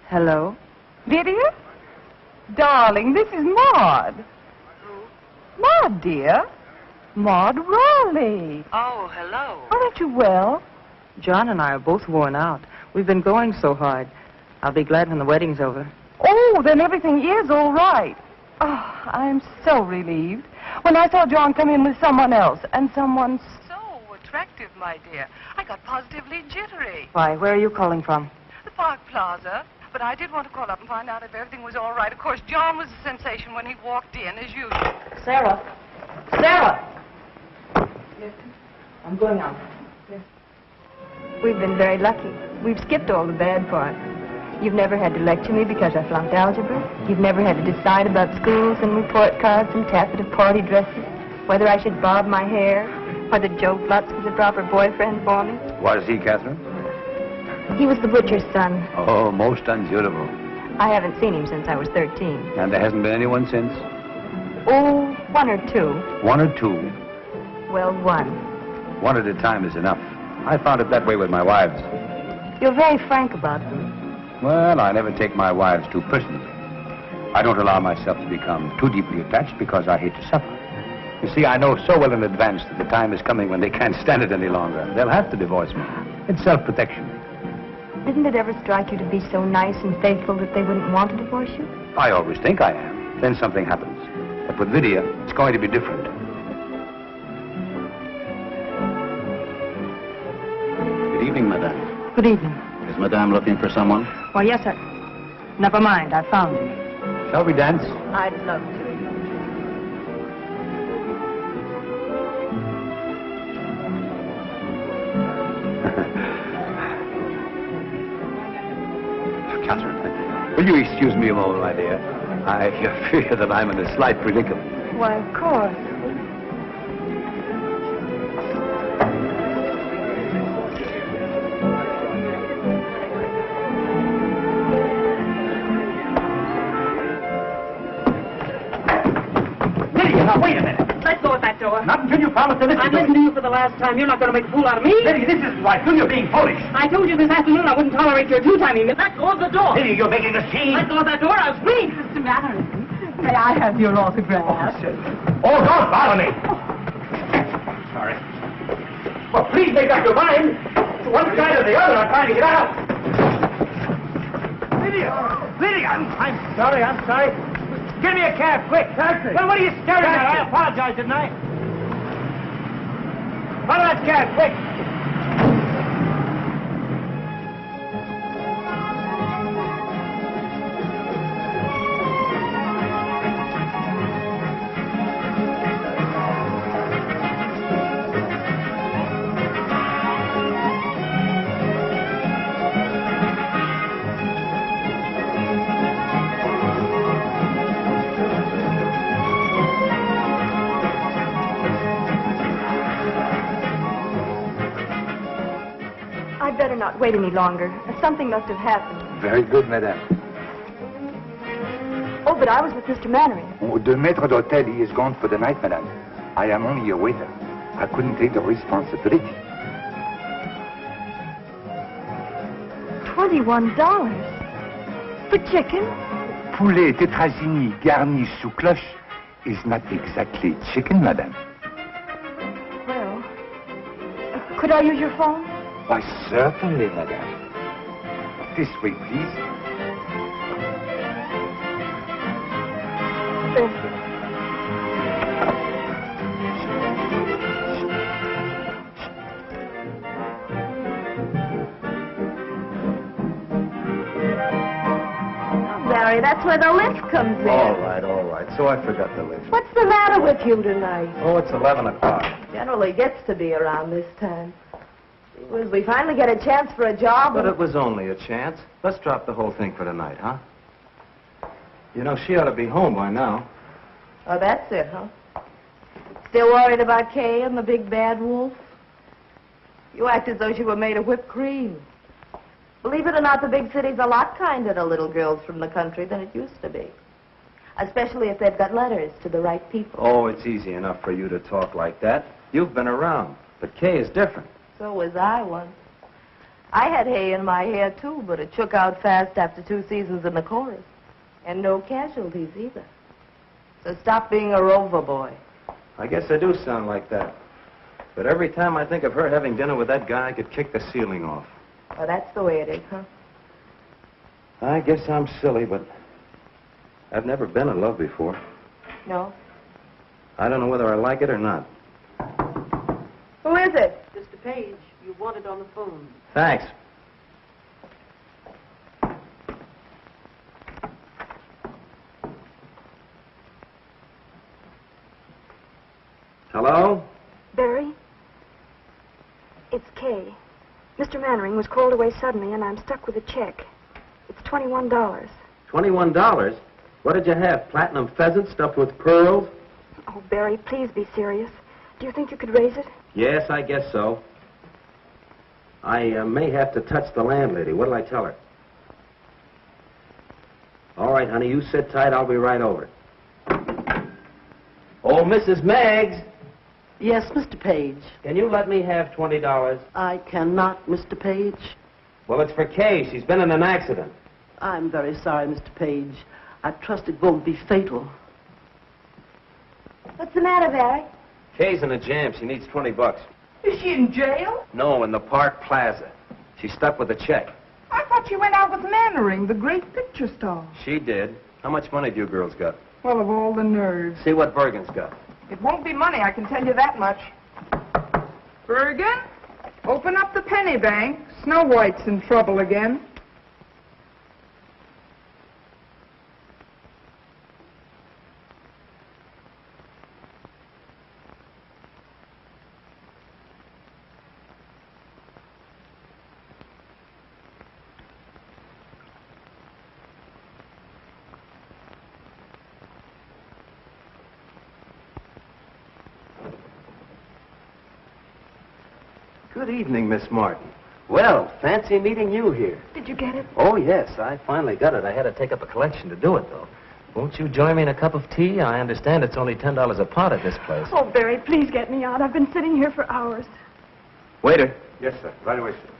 Hello? Lydia? Darling, this is Maud. Maud, dear. Maud Raleigh. Oh, hello. Aren't you well? John and I are both worn out. We've been going so hard. I'll be glad when the wedding's over. Oh, then everything is all right. Oh, I'm so relieved. When I saw John come in with someone else, and someone so attractive, my dear, I got positively jittery. Why, where are you calling from? The Park Plaza. But I did want to call up and find out if everything was all right. Of course, John was a sensation when he walked in, as usual. Sarah! Sarah! Yes. I'm going out. We've been very lucky. We've skipped all the bad parts. You've never had to lecture me because I flunked algebra. You've never had to decide about schools and report cards and taffeta party dresses, whether I should bob my hair, whether Joe Flutz was a proper boyfriend for me. Was he, Catherine? He was the butcher's son. Oh, most unsuitable. I haven't seen him since I was 13. And there hasn't been anyone since? Oh, one or two. One or two? Well, one. One at a time is enough. I found it that way with my wives. You're very frank about them. Well, I never take my wives too personally. I don't allow myself to become too deeply attached because I hate to suffer. You see, I know so well in advance that the time is coming when they can't stand it any longer. They'll have to divorce me. It's self-protection. Didn't it ever strike you to be so nice and faithful that they wouldn't want to divorce you? I always think I am. Then something happens. But with Lydia, it's going to be different. Good evening, madame. Good evening. Is madame looking for someone? Why, yes, sir. Never mind, I found him. Shall we dance? I'd love to. Catherine, will you excuse me a moment, my dear? I fear that I'm in a slight predicament. Why, of course. Lydia, now wait a minute. Let go of that door. Not until you promise to listen I'm to listening me. to you for the last time. You're not going to make a fool out of me. Lydia, this isn't right. You're being foolish. I told you this afternoon I wouldn't tolerate your two-timing. Let go of the door. Lydia, you're making a scene. Let go of that door. I'll scream. Mr. Mannering, may I have your autograph? Oh, don't bother me. Sorry. Well, please make up your mind. To one side or the other, I'm trying to get out. Lydia! Lydia! I'm sorry. Give me a cab, quick. Taxi. Well, what are you staring at? I apologize, didn't I? Follow that cab, quick. I'd better not wait any longer. Something must have happened. Very good, madame. Oh, but I was with Mr. Mannering. Oh, the maître d'hôtel, he is gone for the night, madame. I am only a waiter. I couldn't take the responsibility. $21 for chicken? Poulet tétrazini garni sous cloche is not exactly chicken, madame. Well, could I use your phone? Why, certainly, madame. This way, please. Thank you. Larry, that's where the lift comes in. All right. So I forgot the lift. What's the matter with you tonight? Oh, it's 11 o'clock. Generally gets to be around this time. We finally get a chance for a job. But it was only a chance. Let's drop the whole thing for tonight, huh? You know, she ought to be home by now. Oh, that's it, huh? Still worried about Kay and the big bad wolf? You act as though she were made of whipped cream. Believe it or not, the big city's a lot kinder to little girls from the country than it used to be. Especially if they've got letters to the right people. Oh, it's easy enough for you to talk like that. You've been around. But Kay is different. So was I once. I had hay in my hair, too, but it shook out fast after 2 seasons in the chorus. And no casualties, either. So stop being a rover boy. I guess I do sound like that. But every time I think of her having dinner with that guy, I could kick the ceiling off. Well, that's the way it is, huh? I guess I'm silly, but I've never been in love before. No? I don't know whether I like it or not. Who is it? Mr. Paige, you wanted on the phone. Thanks. Hello? Barry? It's Kay. Mr. Mannering was called away suddenly, and I'm stuck with a check. It's $21. $21? What did you have? Platinum pheasant stuffed with pearls? Oh, Barry, please be serious. Do you think you could raise it? Yes, I guess so. I may have to touch the landlady. What'll I tell her? All right, honey, you sit tight. I'll be right over. Oh, Mrs. Meggs. Yes, Mr. Page. Can you let me have $20? I cannot, Mr. Page. Well, it's for Kay. She's been in an accident. I'm very sorry, Mr. Page. I trust it won't be fatal. What's the matter, Barry? Kay's in a jam. She needs $20. Is she in jail? No, in the Park Plaza. She's stuck with a check. I thought she went out with Mannering, the great picture star. She did. How much money do you girls got? Well, of all the nerves. See what Bergen's got. It won't be money, I can tell you that much. Bergen, open up the penny bank. Snow White's in trouble again. Good evening, Miss Martin. Well, fancy meeting you here. Did you get it? Oh, yes, I finally got it. I had to take up a collection to do it, though. Won't you join me in a cup of tea? I understand it's only $10 a pot at this place. Oh, Barry, please get me out. I've been sitting here for hours. Waiter. Yes, sir. Right away, sir.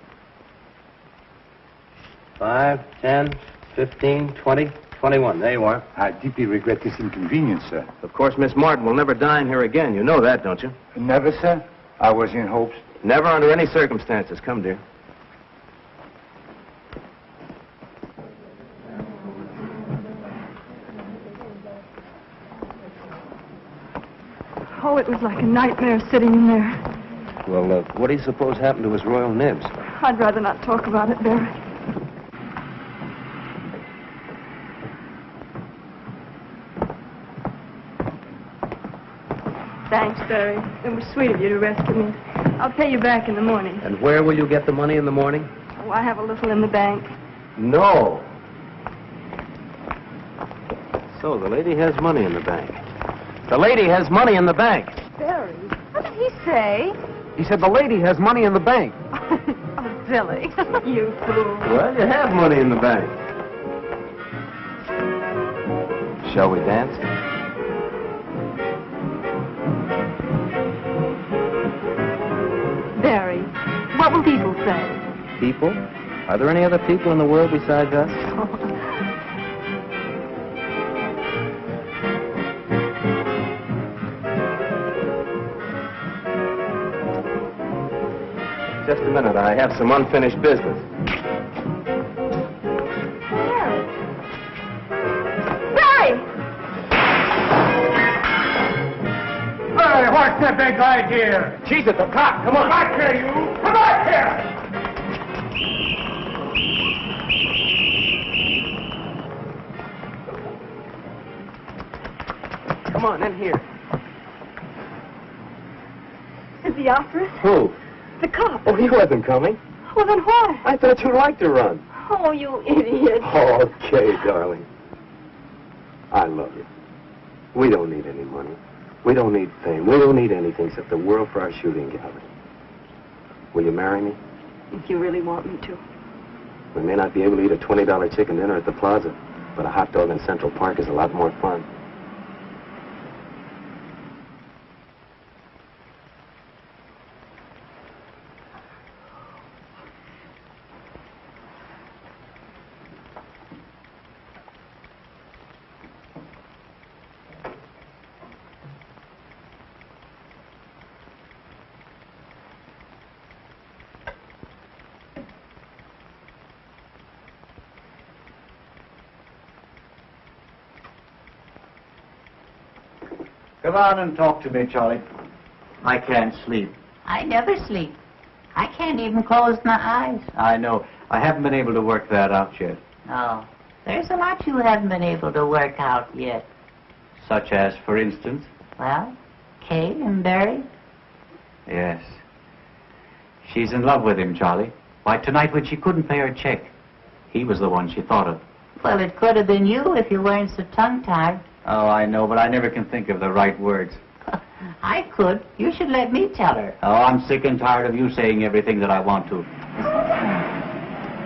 5, 10, 15, 20, 21. There you are. I deeply regret this inconvenience, sir. Of course, Miss Martin will never dine here again. You know that, don't you? Never, sir. I was in hopes. Never under any circumstances. Come, dear. Oh, it was like a nightmare sitting in there. Well, what do you suppose happened to his royal nibs? I'd rather not talk about it, Barry. Thanks, Barry. It was sweet of you to rescue me. I'll pay you back in the morning. And where will you get the money in the morning? Oh, I have a little in the bank. No. So the lady has money in the bank. The lady has money in the bank. Barry, what did he say? He said the lady has money in the bank. Oh, Billy, you fool. Well, you have money in the bank. Shall we dance? Barry, what will people say? People? Are there any other people in the world besides us? Just a minute. I have some unfinished business. Barry! Hey, what's the big idea? Jesus, the cop! Come on! Come back here, you! Come back here! Come on, in here. Is he after us? Who? The cop. Oh, he wasn't coming. Well, then why? I thought you'd like to run. Oh, you idiot. Oh, okay, darling. I love you. We don't need any money. We don't need fame. We don't need anything except the world for our shooting gallery. Will you marry me? If you really want me to. We may not be able to eat a $20 chicken dinner at the plaza, but a hot dog in Central Park is a lot more fun. Come on and talk to me, Charlie. I can't sleep. I never sleep. I can't even close my eyes. I know. I haven't been able to work that out yet. No, there's a lot you haven't been able to work out yet. Such as, for instance? Well, Kay and Barry. Yes. She's in love with him, Charlie. Why, tonight when she couldn't pay her check, he was the one she thought of. Well, it could have been you if you weren't so tongue-tied. Oh, I know, but I never can think of the right words. I could. You should let me tell her. Oh, I'm sick and tired of you saying everything that I want to.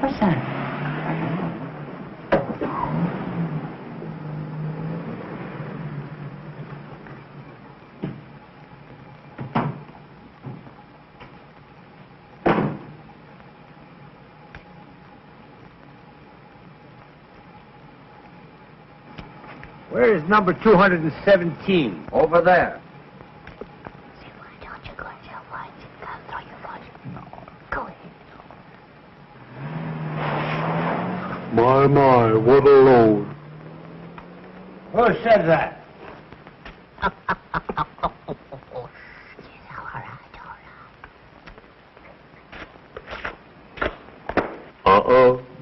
What's that? Where is number 217? Over there. My, what a load. Who said that?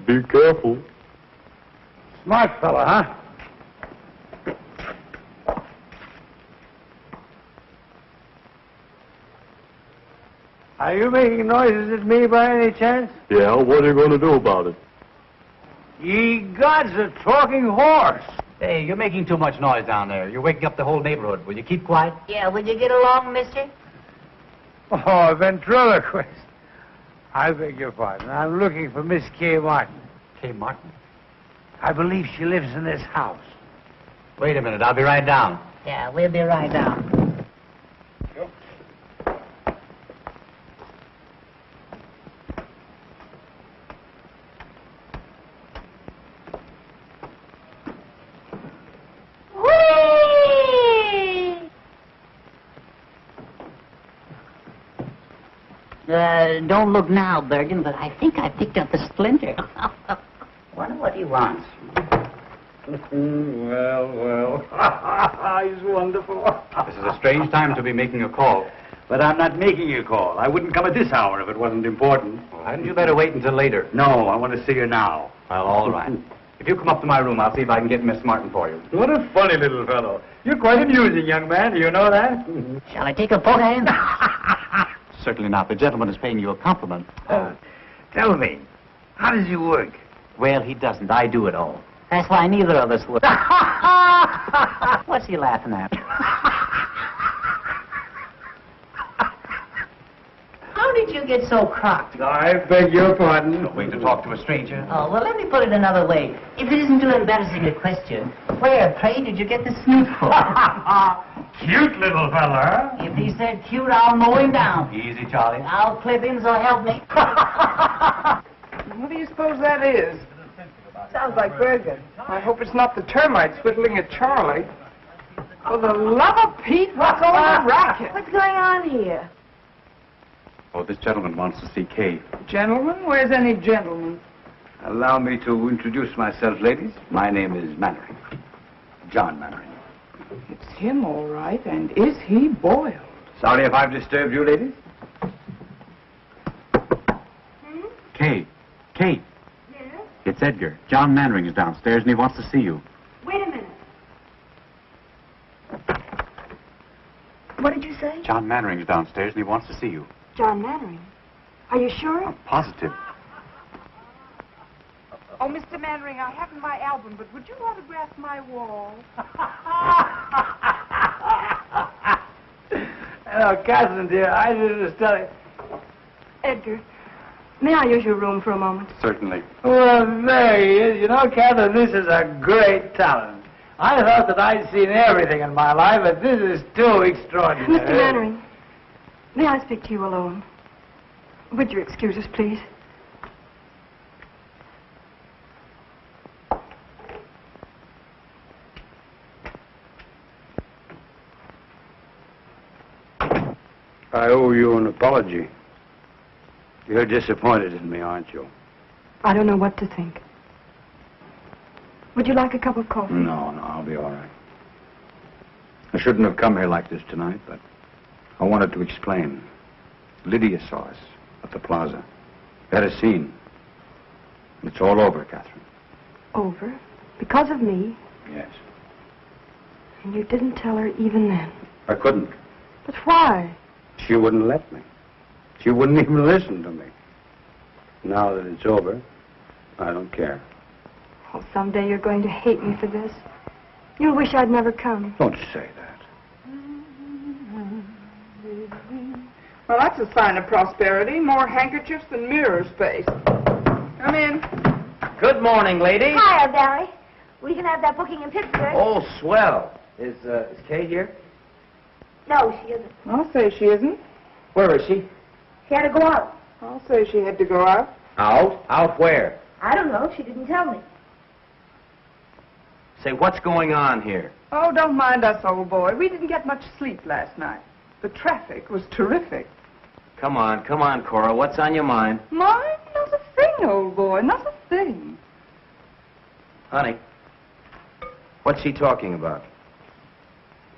Be careful. Smart fella, huh? Are you making noises at me by any chance? Yeah, what are you going to do about it? Ye gods, a talking horse. Hey, you're making too much noise down there. You're waking up the whole neighborhood. Will you keep quiet? Yeah, will you get along, mister? Oh, a ventriloquist. I beg your pardon. I'm looking for Miss Kay Martin. Kay Martin? I believe she lives in this house. Wait a minute. I'll be right down. Yeah, we'll be right down. Don't look now, Bergen, but I think I picked up a splinter. Wonder what he wants. Well. He's wonderful. This is a strange time to be making a call. But I'm not making a call. I wouldn't come at this hour if it wasn't important. Well, hadn't you better wait until later? No, I want to see you now. Well, all right. If you come up to my room, I'll see if I can get Miss Martin for you. What a funny little fellow. You're quite amusing, young man. Do you know that? Shall I take a poke at him? Certainly not. The gentleman is paying you a compliment. Tell me, how does he work? Well, he doesn't. I do it all. That's why neither of us would. What's he laughing at? How did you get so crocked? I beg your pardon. No way to talk to a stranger. Oh, well, let me put it another way. If it isn't too embarrassing a question, where, pray, did you get the snoot for? Cute little fella. If he said cute, I'll mow him down. Easy, Charlie. I'll clip him, so help me. What do you suppose that is? Sounds like Bergen. I hope it's not the termites whittling at Charlie. For the love of Pete, what's all the racket? What's going on here? Oh, this gentleman wants to see Kay. Gentlemen? Where's any gentleman? Allow me to introduce myself, ladies. My name is Mannering. John Mannering. It's him, all right. And is he boiled? Sorry if I've disturbed you, ladies. Kay. Kay. Yes? It's Edgar. John Mannering is downstairs, and he wants to see you. Wait a minute. What did you say? John Mannering is downstairs, and he wants to see you. John Mannering. Are you sure? I'm positive. Oh, Mr. Mannering, I haven't my album, but would you autograph my wall? Hello, Katherine, dear. I just tell you. Edgar, may I use your room for a moment? Certainly. Well, there he is. You know, Katherine, this is a great talent. I thought that I'd seen everything in my life, but this is too extraordinary. Mr. Mannering, may I speak to you alone? Would you excuse us, please? I owe you an apology. You're disappointed in me, aren't you? I don't know what to think. Would you like a cup of coffee? No, I'll be all right. I shouldn't have come here like this tonight, but I wanted to explain. Lydia saw us at the plaza. We had a scene. It's all over, Katherine. Over? Because of me? Yes. And you didn't tell her even then? I couldn't. But why? She wouldn't let me. She wouldn't even listen to me. Now that it's over, I don't care. Oh, someday you're going to hate me for this. You'll wish I'd never come. Don't say that. Well, that's a sign of prosperity. More handkerchiefs than mirror space. Come in. Good morning, lady. Hiya, Barry. We can have that booking in Pittsburgh. Oh, swell. Is Kay here? No, she isn't. I'll say she isn't. Where is she? She had to go out. I'll say she had to go out. Out? Out where? I don't know. She didn't tell me. Say, what's going on here? Oh, don't mind us, old boy. We didn't get much sleep last night. The traffic was terrific. Come on, Cora. What's on your mind? Mine? Not a thing, old boy. Not a thing. Honey, what's she talking about?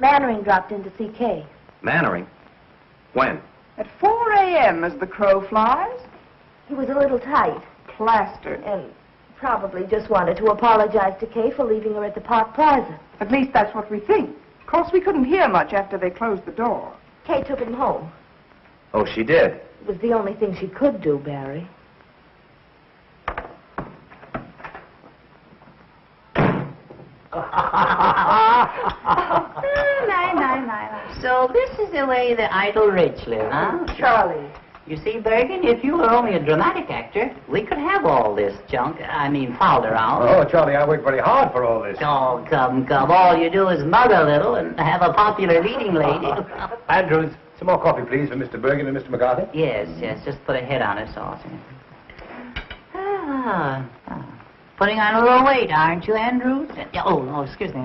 Mannering dropped in to see Kay. Mannering? When? At 4 a.m. as the crow flies. He was a little tight. Plastered. And probably just wanted to apologize to Kay for leaving her at the Park Plaza. At least that's what we think. Of course, we couldn't hear much after they closed the door. Kay took him home. Oh, she did? It was the only thing she could do, Barry. So this is the way the idle rich live, huh? Charlie. You see, Bergen, if you were only a dramatic actor, we could have all this junk, fouled around. Oh, Charlie, I worked very hard for all this. Oh, come. All you do is mug a little and have a popular leading lady. Andrews, some more coffee, please, for Mr. Bergen and Mr. McCarthy. Yes, just put a head on it, sauce. Putting on a little weight, aren't you, Andrews? Oh, excuse me.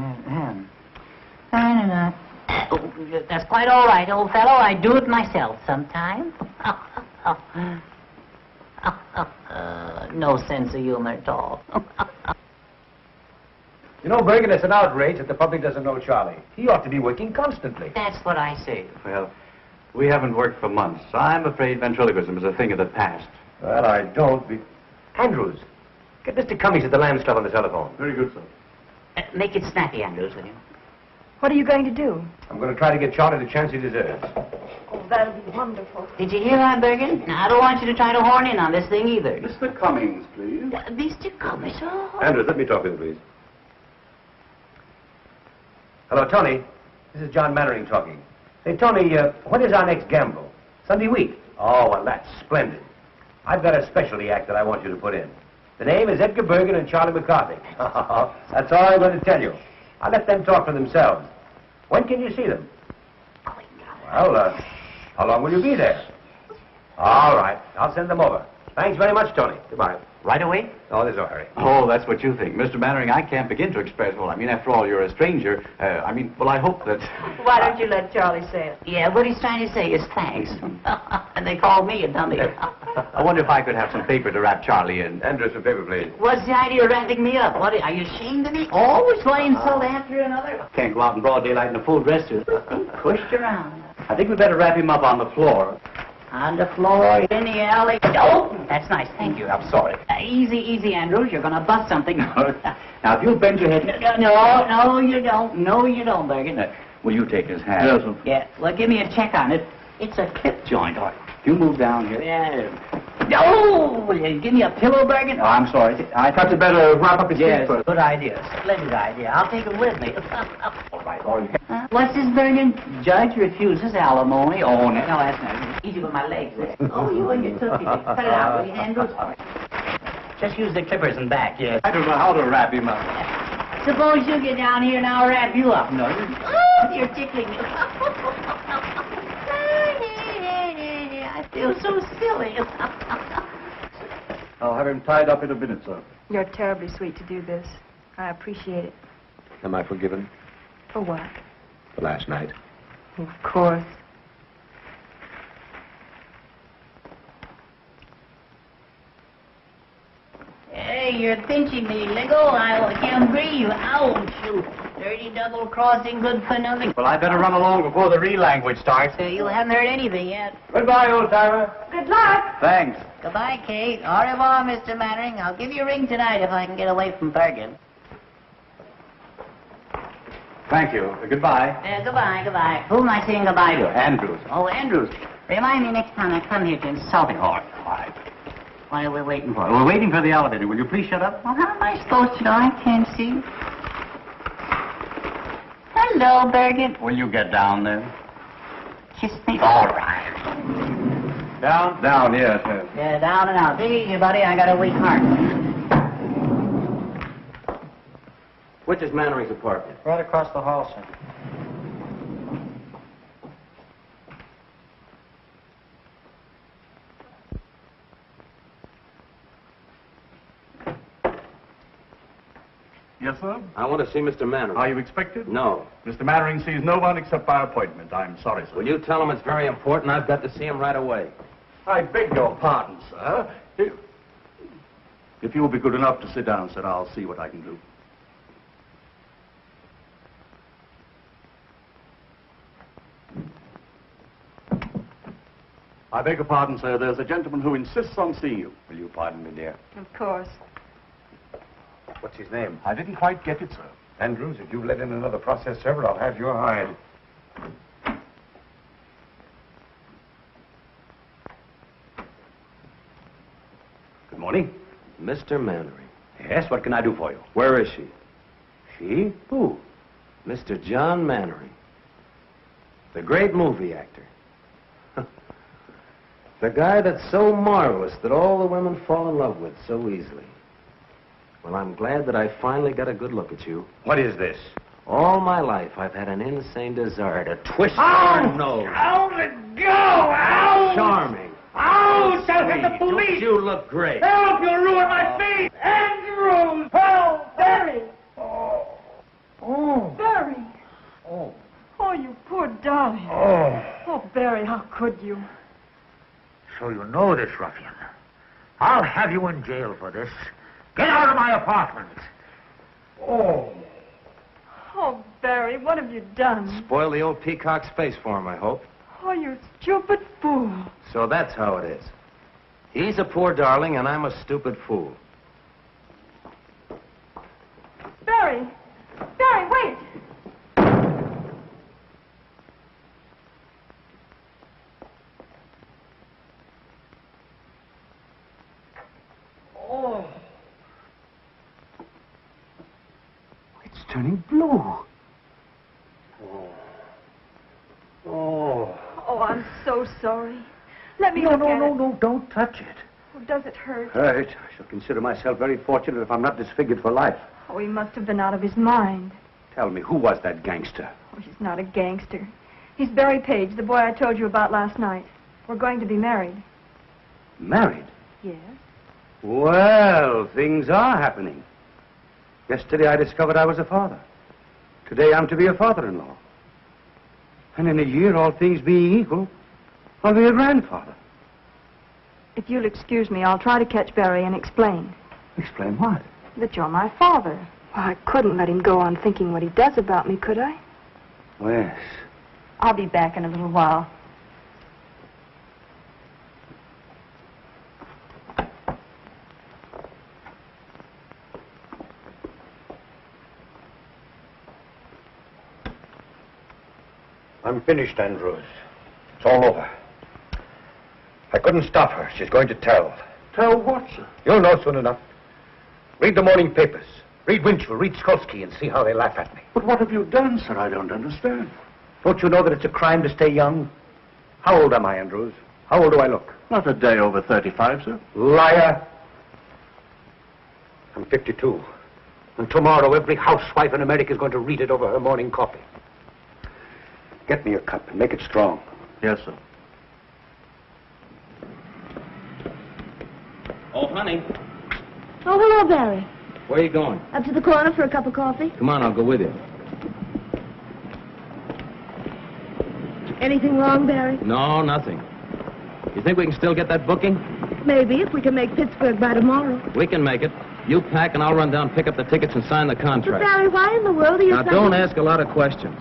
That's quite all right, old fellow. I do it myself sometimes. No sense of humor at all. You know, Bergen, it's an outrage that the public doesn't know Charlie. He ought to be working constantly. That's what I say. Well, we haven't worked for months. I'm afraid ventriloquism is a thing of the past. Well, I don't be... Andrews, get Mr. Cummings at the Lambs Club on the telephone. Very good, sir. Make it snappy, Andrews, will you? What are you going to do? I'm going to try to get Charlie the chance he deserves. Oh, that'll be wonderful. Did you hear that, Bergen? Now, I don't want you to try to horn in on this thing either. Mr. Cummings, please. Mr. Cummings? Oh. Andrews, let me talk with you, please. Hello, Tony. This is John Mannering talking. Hey, Tony, when is our next gamble? Sunday week? Oh, well, that's splendid. I've got a specialty act that I want you to put in. The name is Edgar Bergen and Charlie McCarthy. That's all I'm going to tell you. I'll let them talk for themselves. When can you see them? Well, how long will you be there? All right. I'll send them over. Thanks very much, Tony. Goodbye. Right away? Oh, there's no hurry. Oh, that's what you think. Mr. Mannering, I can't begin to express, after all, you're a stranger. I hope that... Why don't you let Charlie say it? Yeah, what he's trying to say is thanks. And they called me a dummy. I wonder if I could have some paper to wrap Charlie in. Andrews, some paper, please. What's the idea of wrapping me up? What, are you ashamed of me? Always one insult after another? Can't go out in broad daylight in a full dress suit. Pushed around. I think we'd better wrap him up on the floor. On the floor, in the alley. Oh, that's nice. Thank you. I'm sorry. Easy, Andrews. You're going to bust something. Now, if you'll bend your head... No, you don't. No, you don't, Bergen. Will you take his hand? Yes, sir. Yeah, well, give me a check on it. It's a clip joint. All right. If you move down here... Yeah. Oh, will you give me a pillow, Bergen? Oh, I'm sorry. I thought you'd better wrap up his feet Yes, first. good idea. Splendid idea. I'll take it with me. All right. What's this, Bergen? Judge refuses alimony. Oh, no, that's not easy with my legs. Oh, you and your tootsie. Cut it out, will you, Andrews? Just use the clippers and back, yes. I don't know how to wrap him up. Suppose you get down here and I'll wrap you up. No, you're tickling me. I feel so silly. I'll have him tied up in a minute, sir. You're terribly sweet to do this. I appreciate it. Am I forgiven? For what? For last night. Of course. Hey, you're pinching me, Lego. I can't breathe. Ouch. You dirty double crossing, good for nothing. Well, I better run along before the real language starts. You haven't heard anything yet. Goodbye, old-timer. Good luck. Thanks. Goodbye, Kate. Au revoir, Mr. Mannering. I'll give you a ring tonight if I can get away from Bergen. Thank you. Goodbye. Goodbye. Who am I saying goodbye to? Andrews. Oh, Andrews. Remind me next time I come here to insult him. All right. What are we waiting for? We're waiting for the elevator. Will you please shut up? Well, how am I supposed to know? I can't see. Hello, Bergen. Will you get down there? Kiss me. All right. Down? Down, yes, yes. Yeah, down and out. Take it easy, buddy. I got a weak heart. Which is Mannering's apartment? Right across the hall, sir. Yes, sir? I want to see Mr. Mannering. Are you expected? No. Mr. Mannering sees no one except by appointment. I'm sorry, sir. Will you tell him it's very important? I've got to see him right away. I beg your pardon, sir. If you will be good enough to sit down, sir, I'll see what I can do. I beg your pardon, sir. There's a gentleman who insists on seeing you. Will you pardon me, dear? Of course. What's his name? I didn't quite get it, sir. Andrews, if you let in another process server, I'll have your hide. Good morning. Mr. Mannering. Yes, what can I do for you? Where is she? She? Who? Mr. John Mannering. The great movie actor. The guy that's so marvelous that all the women fall in love with so easily. Well, I'm glad that I finally got a good look at you. What is this? All my life, I've had an insane desire to twist your nose. Out it go! Out! Charming. Out! I'll hit the police! Don't you look great? Help! You'll ruin my face! Andrews! Help! Barry! Oh. Barry! Oh. Oh, you poor darling. Oh. Oh, Barry, how could you? So you know this ruffian. I'll have you in jail for this. Get out of my apartment. Oh. Oh, Barry, what have you done? Spoil the old peacock's face for him, I hope. Oh, you stupid fool. So that's how it is. He's a poor darling, and I'm a stupid fool. Barry! Barry, wait! Oh. It's turning blue. Oh. Oh. Oh, I'm so sorry. Let me No, look no, at no, it. no, don't touch it. Oh, does it hurt? Right. I shall consider myself very fortunate if I'm not disfigured for life. Oh, he must have been out of his mind. Tell me, who was that gangster? Oh, he's not a gangster. He's Barry Paige, the boy I told you about last night. We're going to be married. Married? Yes. Well, things are happening. Yesterday I discovered I was a father. Today I'm to be a father-in-law. And in a year, all things being equal, I'll be a grandfather. If you'll excuse me, I'll try to catch Barry and explain. Explain what? That you're my father. Well, I couldn't let him go on thinking what he does about me, could I? Oh, yes. I'll be back in a little while. I'm finished, Andrews. It's all over. I couldn't stop her. She's going to tell. Tell what, sir? You'll know soon enough. Read the morning papers. Read Winchell, read Skolsky, and see how they laugh at me. But what have you done, sir? I don't understand. Don't you know that it's a crime to stay young? How old am I, Andrews? How old do I look? Not a day over 35, sir. Liar. I'm 52. And tomorrow, every housewife in America is going to read it over her morning coffee. Get me a cup and make it strong. Yes, sir. Oh, honey, Oh, hello, Barry. where are you going? Up to the corner for a cup of coffee. Come on, I'll go with you. Anything wrong, Barry? No, nothing. You think we can still get that booking? Maybe, if we can make Pittsburgh by tomorrow. We can make it. You pack and I'll run down, pick up the tickets, and sign the But, contract. Barry, why in the world are you Now, don't ask a lot of questions.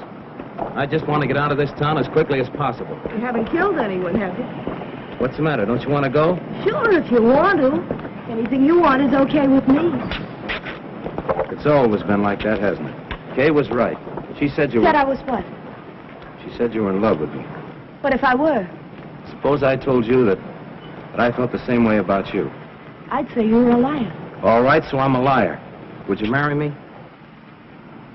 I just want to get out of this town as quickly as possible. You haven't killed anyone, have you? What's the matter? Don't you want to go? Sure, if you want to. Anything you want is okay with me. It's always been like that, hasn't it? Kay was right. She said you Said were... I was what? She said you were in love with me. What if I were? Suppose I told you that I felt the same way about you. I'd say you were a liar. All right, so I'm a liar. Would you marry me?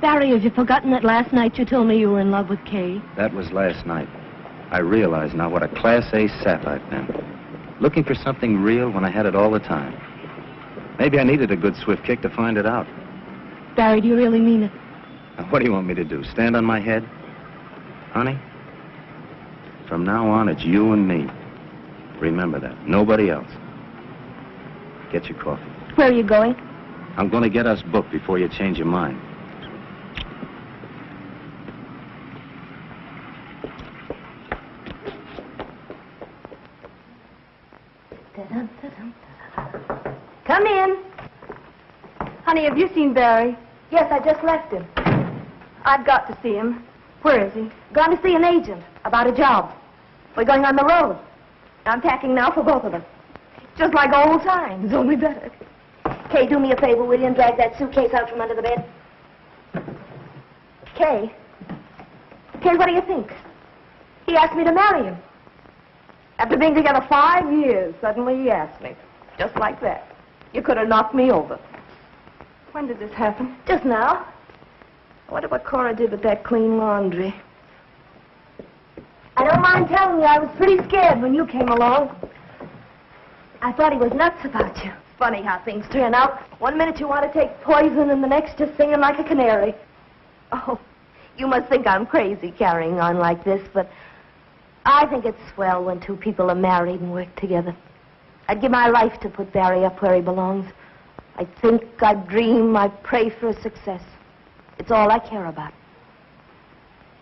Barry, have you forgotten that last night you told me you were in love with Kay? That was last night. I realize now what a Class A sap I've been. Looking for something real when I had it all the time. Maybe I needed a good swift kick to find it out. Barry, do you really mean it? Now, what do you want me to do, stand on my head? Honey, from now on, it's you and me. Remember that. Nobody else. Get your coffee. Where are you going? I'm going to get us booked before you change your mind. Come in. Honey, have you seen Barry? Yes, I just left him. I've got to see him. Where is he? Gone to see an agent about a job. We're going on the road. I'm packing now for both of us. Just like old times, only better. Kay, do me a favor, will you, and drag that suitcase out from under the bed? Kay? Kay, what do you think? He asked me to marry him. After being together 5 years, suddenly he asked me. Just like that. You could have knocked me over. When did this happen? Just now. I wonder what Cora did with that clean laundry. I don't mind telling you, I was pretty scared when you came along. I thought he was nuts about you. Funny how things turn out. One minute you want to take poison, and the next just singing like a canary. Oh, you must think I'm crazy carrying on like this, but I think it's swell when two people are married and work together. I'd give my life to put Barry up where he belongs. I think, I dream, I pray for his success. It's all I care about.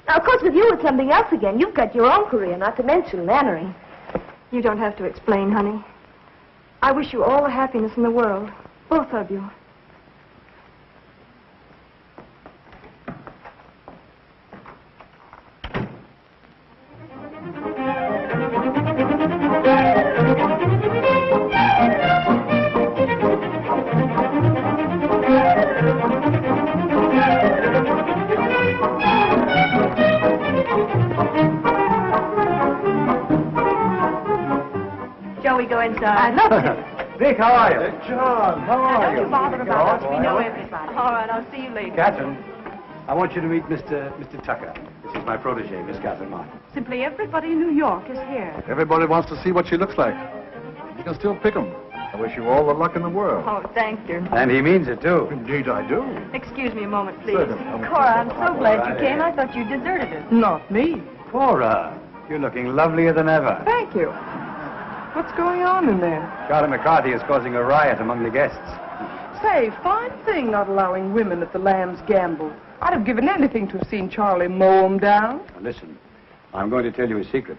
Now, of course, with you, it's something else again. You've got your own career, not to mention Mannering. You don't have to explain, honey. I wish you all the happiness in the world. Both of you. Shall we go inside? I'd love to. Dick, how are you? John, how are you? Don't you bother about us. We know everybody. All right, I'll see you later. Katherine, I want you to meet Mr. Tucker. This is my protege, Miss Katherine Martin. Simply everybody in New York is here. Everybody wants to see what she looks like. You can still pick 'em. I wish you all the luck in the world. Oh, thank you. And he means it, too. Indeed, I do. Excuse me a moment, please. Certainly. Cora, I'm so glad you came. I thought you deserted us. Not me. Cora, you're looking lovelier than ever. Thank you. What's going on in there? Charlie McCarthy is causing a riot among the guests. Say, fine thing not allowing women at the Lamb's gamble. I'd have given anything to have seen Charlie mow 'em down. Now, listen, I'm going to tell you a secret.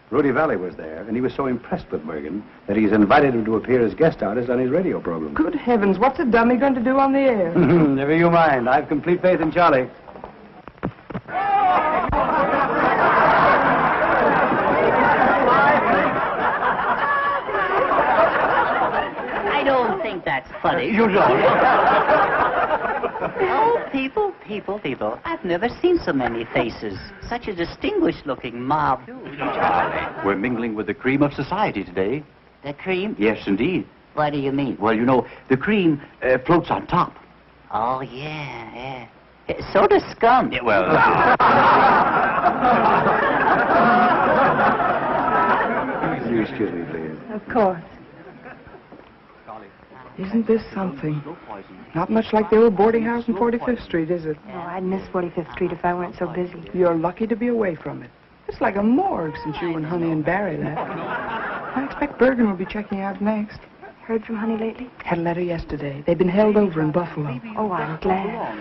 Rudy Valley was there, and he was so impressed with Bergen that he's invited him to appear as guest artist on his radio program. Good heavens, what's a dummy going to do on the air? Never you mind. I've complete faith in Charlie. I don't think that's funny. You don't. Oh, people. I've never seen so many faces. Such a distinguished-looking mob. Charlie, we're mingling with the cream of society today. The cream? Yes, indeed. What do you mean? Well, you know, the cream floats on top. Oh, yeah. So does scum. Yeah, well... Excuse me, please. Of course. Isn't this something? Not much like the old boarding house in 45th Street, is it? Oh, I'd miss 45th Street if I weren't so busy. You're lucky to be away from it. It's like a morgue since you and Honey and Barry left. I expect Bergen will be checking out next. Heard from Honey lately? Had a letter yesterday. They've been held over in Buffalo. Oh, I'm glad.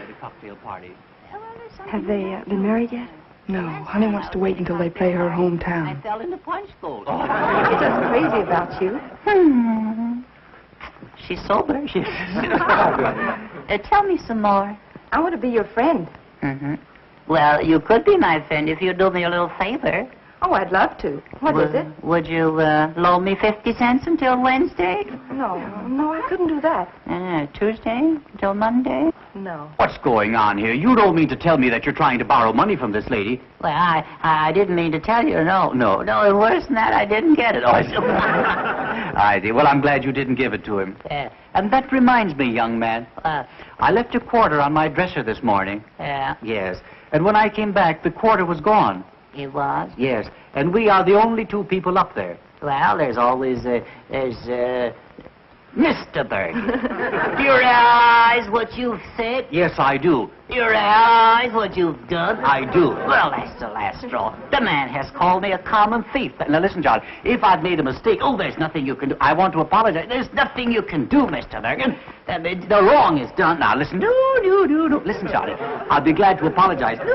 Have they been married yet? No, Honey wants to wait until they play her hometown. Fell in the punch bowl. She's just crazy about you. She's sober. Tell me some more. I want to be your friend. Mm-hmm. Well, you could be my friend if you'd do me a little favor. Oh, I'd love to. What is it? Would you loan me 50 cents until Wednesday? No, I couldn't do that. Tuesday until Monday? No. What's going on here? You don't mean to tell me that you're trying to borrow money from this lady? Well, I didn't mean to tell you. No, worse than that, I didn't get it. I see. Well, I'm glad you didn't give it to him. And that reminds me, young man. I left a quarter on my dresser this morning. Yeah? Yes. And when I came back, the quarter was gone. It was? Yes. And we are the only two people up there. Well, there's always, Mr. Bergen. Do you realize what you've said? Yes, I do. Do you realize what you've done? I do. Well, that's the last straw. The man has called me a common thief. Now, listen, John, if I've made a mistake, there's nothing you can do. I want to apologize. There's nothing you can do, Mr. Bergen. The wrong is done. Now, listen. No. Listen, Johnny, I'll be glad to apologize. No.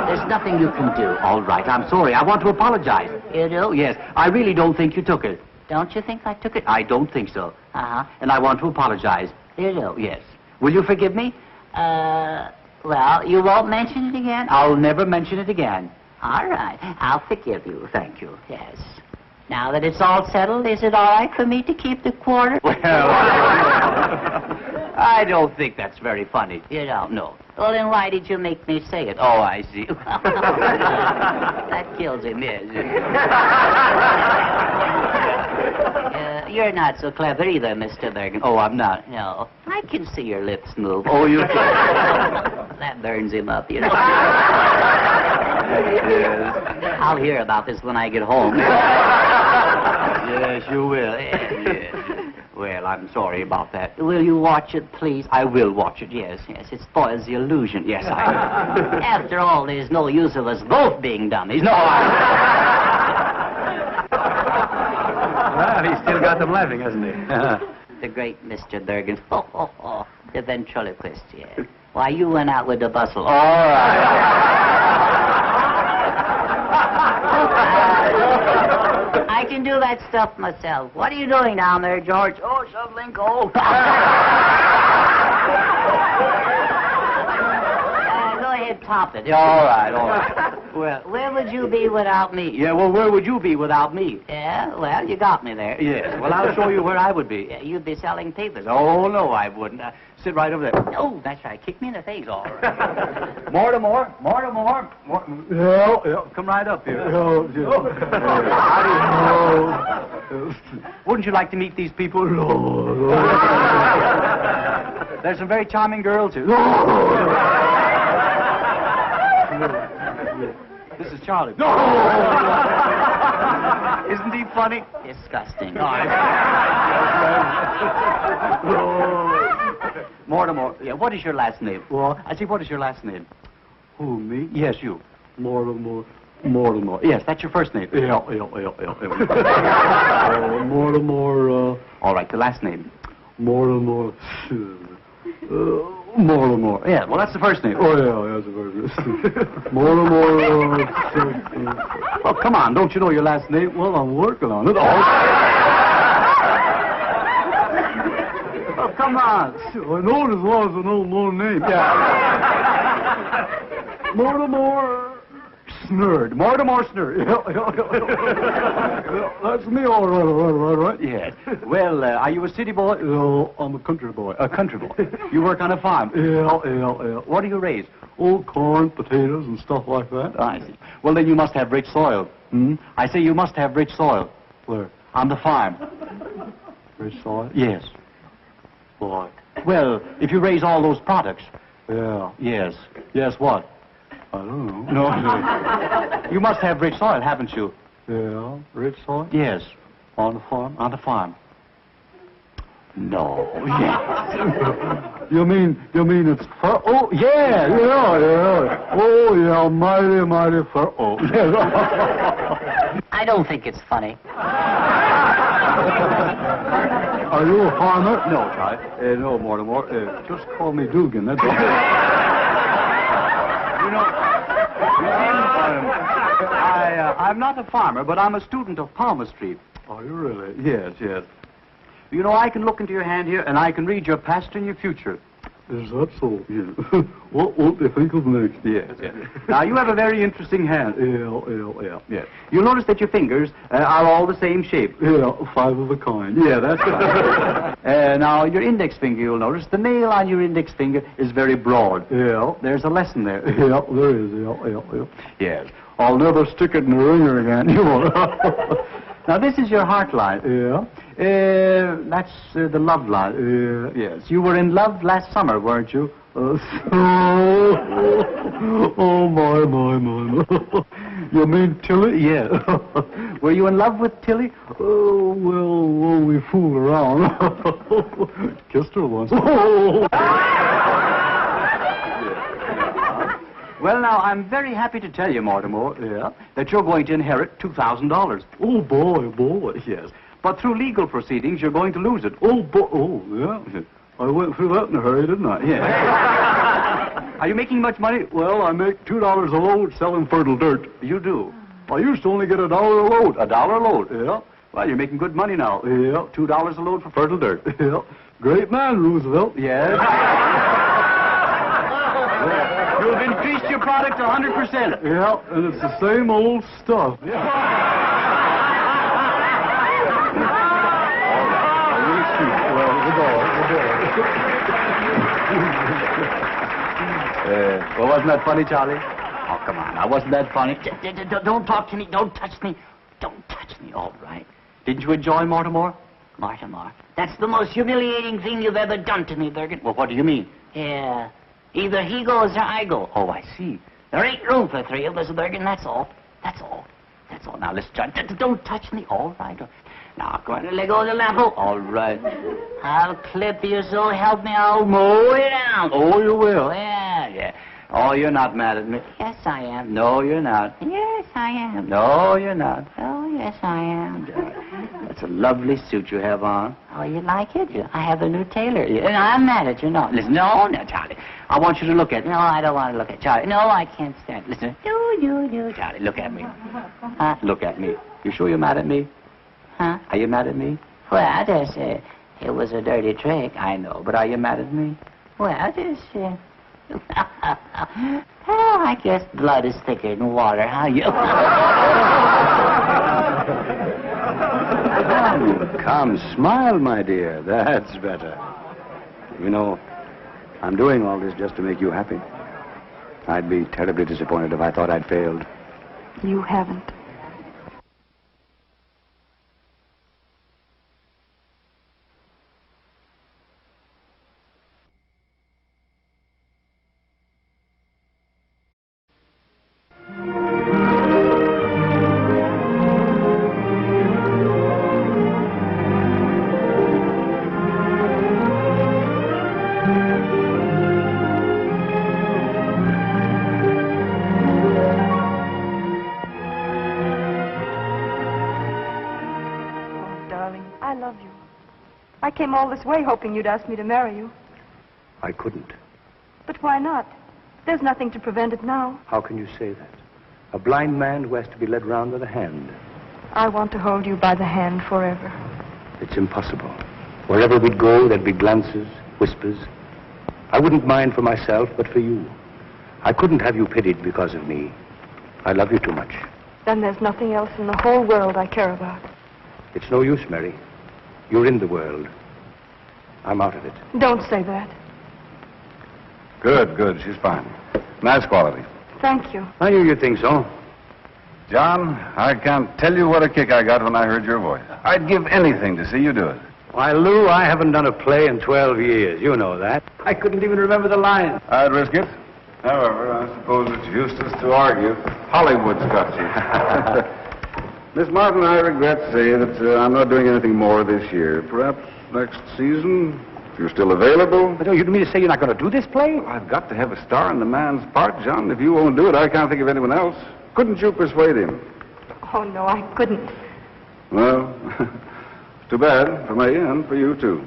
There's nothing you can do. All right, I'm sorry. I want to apologize. You do? Yes. I really don't think you took it. Don't you think I took it? I don't think so. Uh-huh. And I want to apologize. You do? Yes. Will you forgive me? Well, you won't mention it again? I'll never mention it again. All right. I'll forgive you. Thank you. Yes. Now that it's all settled, is it all right for me to keep the quarter? Well, I don't think that's very funny. You don't? No. Well, then why did you make me say it? Oh, I see. That kills him, yes. You're not so clever either, Mr. Bergen. Oh, I'm not. No. I can see your lips move. Oh, you can? That burns him up, you know. I'll hear about this when I get home. Yes, you will. Yes. Well, I'm sorry about that. Will you watch it, please? I will watch it, yes. It spoils the illusion. Yes, I will. After all, there's no use of us both being dummies. No, Well, he's still got them laughing, hasn't he? The great Mr. Bergen. The ventriloquist, yes. Why, you went out with the bustle. All right. I can do that stuff myself. What are you doing down there, George? Oh, shoveling coal. Go ahead, top it. All right. Well, where would you be without me? Yeah, well, where would you be without me? Yeah, well, you got me there. Yes, well, I'll show you where I would be. Yeah, you'd be selling papers. Oh, no, I wouldn't. Sit right over there. Oh, that's right. Kick me in the face. All right. More. Yeah, come right up here. Wouldn't you like to meet these people? There's some very charming girls here. This is Charlie. Isn't he funny? Disgusting. Mortimer. Yeah, what is your last name? Well, I see, what is your last name? Who, me? Yes, you. Mortimer. Yes, that's your first name. Yeah. Mortimer, All right, the last name. Mortimer. Yeah, well, that's the first name. Oh, yeah, that's the first name. Mortimer. Oh, come on, don't you know your last name? Well, I'm working on it. Oh, come on. I know it as well as I know my name. Yeah. Mortimer Snurd. Mortimer Snurd. That's me, all right. Yes. Well, are you a city boy? No, I'm a country boy. A country boy. You work on a farm? Yeah. What do you raise? Oh, corn, potatoes, and stuff like that. I see. Well, then you must have rich soil. I say you must have rich soil. Where? On the farm. Rich soil? Yes. What? Well, if you raise all those products. Yeah. Yes. Yes, what? I don't know. No. You must have rich soil, haven't you? Yeah, rich soil? Yes. On the farm? On the farm. No. Yes. You mean it's fur? Oh, yeah. Oh, yeah, mighty fur. Oh, yeah. I don't think it's funny. Are you a farmer? No, Charlie. No, Mortimer. Just call me Dugan. That's all. I'm not a farmer, but I'm a student of palmistry. Are you really? Yes. You know, I can look into your hand here, and I can read your past and your future. Is that so? Yeah. What won't they think of next? Yes, yes. Now, you have a very interesting hand. Yeah. Yes. You'll notice that your fingers are all the same shape. Yeah, 5 of a kind. Yeah, that's right. Now, your index finger, you'll notice, the nail on your index finger is very broad. Yeah. There's a lesson there. Yeah, there is. Yeah. Yes. I'll never stick it in the ringer again. You won't. Now, this is your heart line. Yeah. That's the love line. Yes. You were in love last summer, weren't you? Oh, my. You mean Tilly? Yeah. Were you in love with Tilly? Oh, well, we fooled around. Kissed her once. Well, now, I'm very happy to tell you, Mortimer, that you're going to inherit $2,000. Oh, boy. Yes. But through legal proceedings, you're going to lose it. Oh, yeah. I went through that in a hurry, didn't I? Yeah. Are you making much money? Well, I make $2 a load selling fertile dirt. You do? I used to only get $1 a load. $1 a load? Yeah. Well, you're making good money now. Yeah. $2 a load for fertile dirt. Yeah. Great man, Roosevelt. Yes. You've increased your product 100%. Yeah, and it's the same old stuff. Well, wasn't that funny, Charlie? Oh, come on. Now, wasn't that funny? Don't talk to me. Don't touch me. Don't touch me. All right. Didn't you enjoy Mortimer? Mortimer, that's the most humiliating thing you've ever done to me, Bergen. Well, what do you mean? Yeah. Either he goes or I go. Oh, I see. There ain't room for 3 of us, Bergen. That's all. Now, listen, John. Don't touch me. All right. Now, I'm going to let go of the lamp. All right. I'll clip you, so help me. I'll mow it down. Oh, you will? Yeah. Oh, you're not mad at me. Yes, I am. No, you're not. Yes, I am. No, you're not. Oh, yes, I am. That's a lovely suit you have on. Oh, you like it? I have a new tailor. I'm mad at you. No, listen. No, Charlie. I want you to look at me. No, I don't want to look at Charlie. No, I can't stand it. Listen. No. Charlie, look at me. Look at me. You sure you're mad at me? Huh? Are you mad at me? Well, it was a dirty trick. I know, but are you mad at me? Well, well, I guess blood is thicker than water. How you? Come, smile, my dear. That's better. You know, I'm doing all this just to make you happy. I'd be terribly disappointed if I thought I'd failed. You haven't. I came all this way hoping you'd ask me to marry you. I couldn't. But why not? There's nothing to prevent it now. How can you say that? A blind man who has to be led round with a hand. I want to hold you by the hand forever. It's impossible. Wherever we'd go, there'd be glances, whispers. I wouldn't mind for myself, but for you. I couldn't have you pitied because of me. I love you too much. Then there's nothing else in the whole world I care about. It's no use, Mary. You're in the world. I'm out of it. Don't say that. Good. She's fine. Nice quality. Thank you. I knew you'd think so. John, I can't tell you what a kick I got when I heard your voice. I'd give anything to see you do it. Why, Lou, I haven't done a play in 12 years. You know that. I couldn't even remember the lines. I'd risk it. However, I suppose it's useless to argue. Hollywood's got you. Miss Martin, I regret to say that I'm not doing anything more this year. Perhaps next season, if you're still available. But you mean to say you're not going to do this play? I've got to have a star in the man's part, John. If you won't do it, I can't think of anyone else. Couldn't you persuade him? Oh, no, I couldn't. Well, too bad for me and for you, too.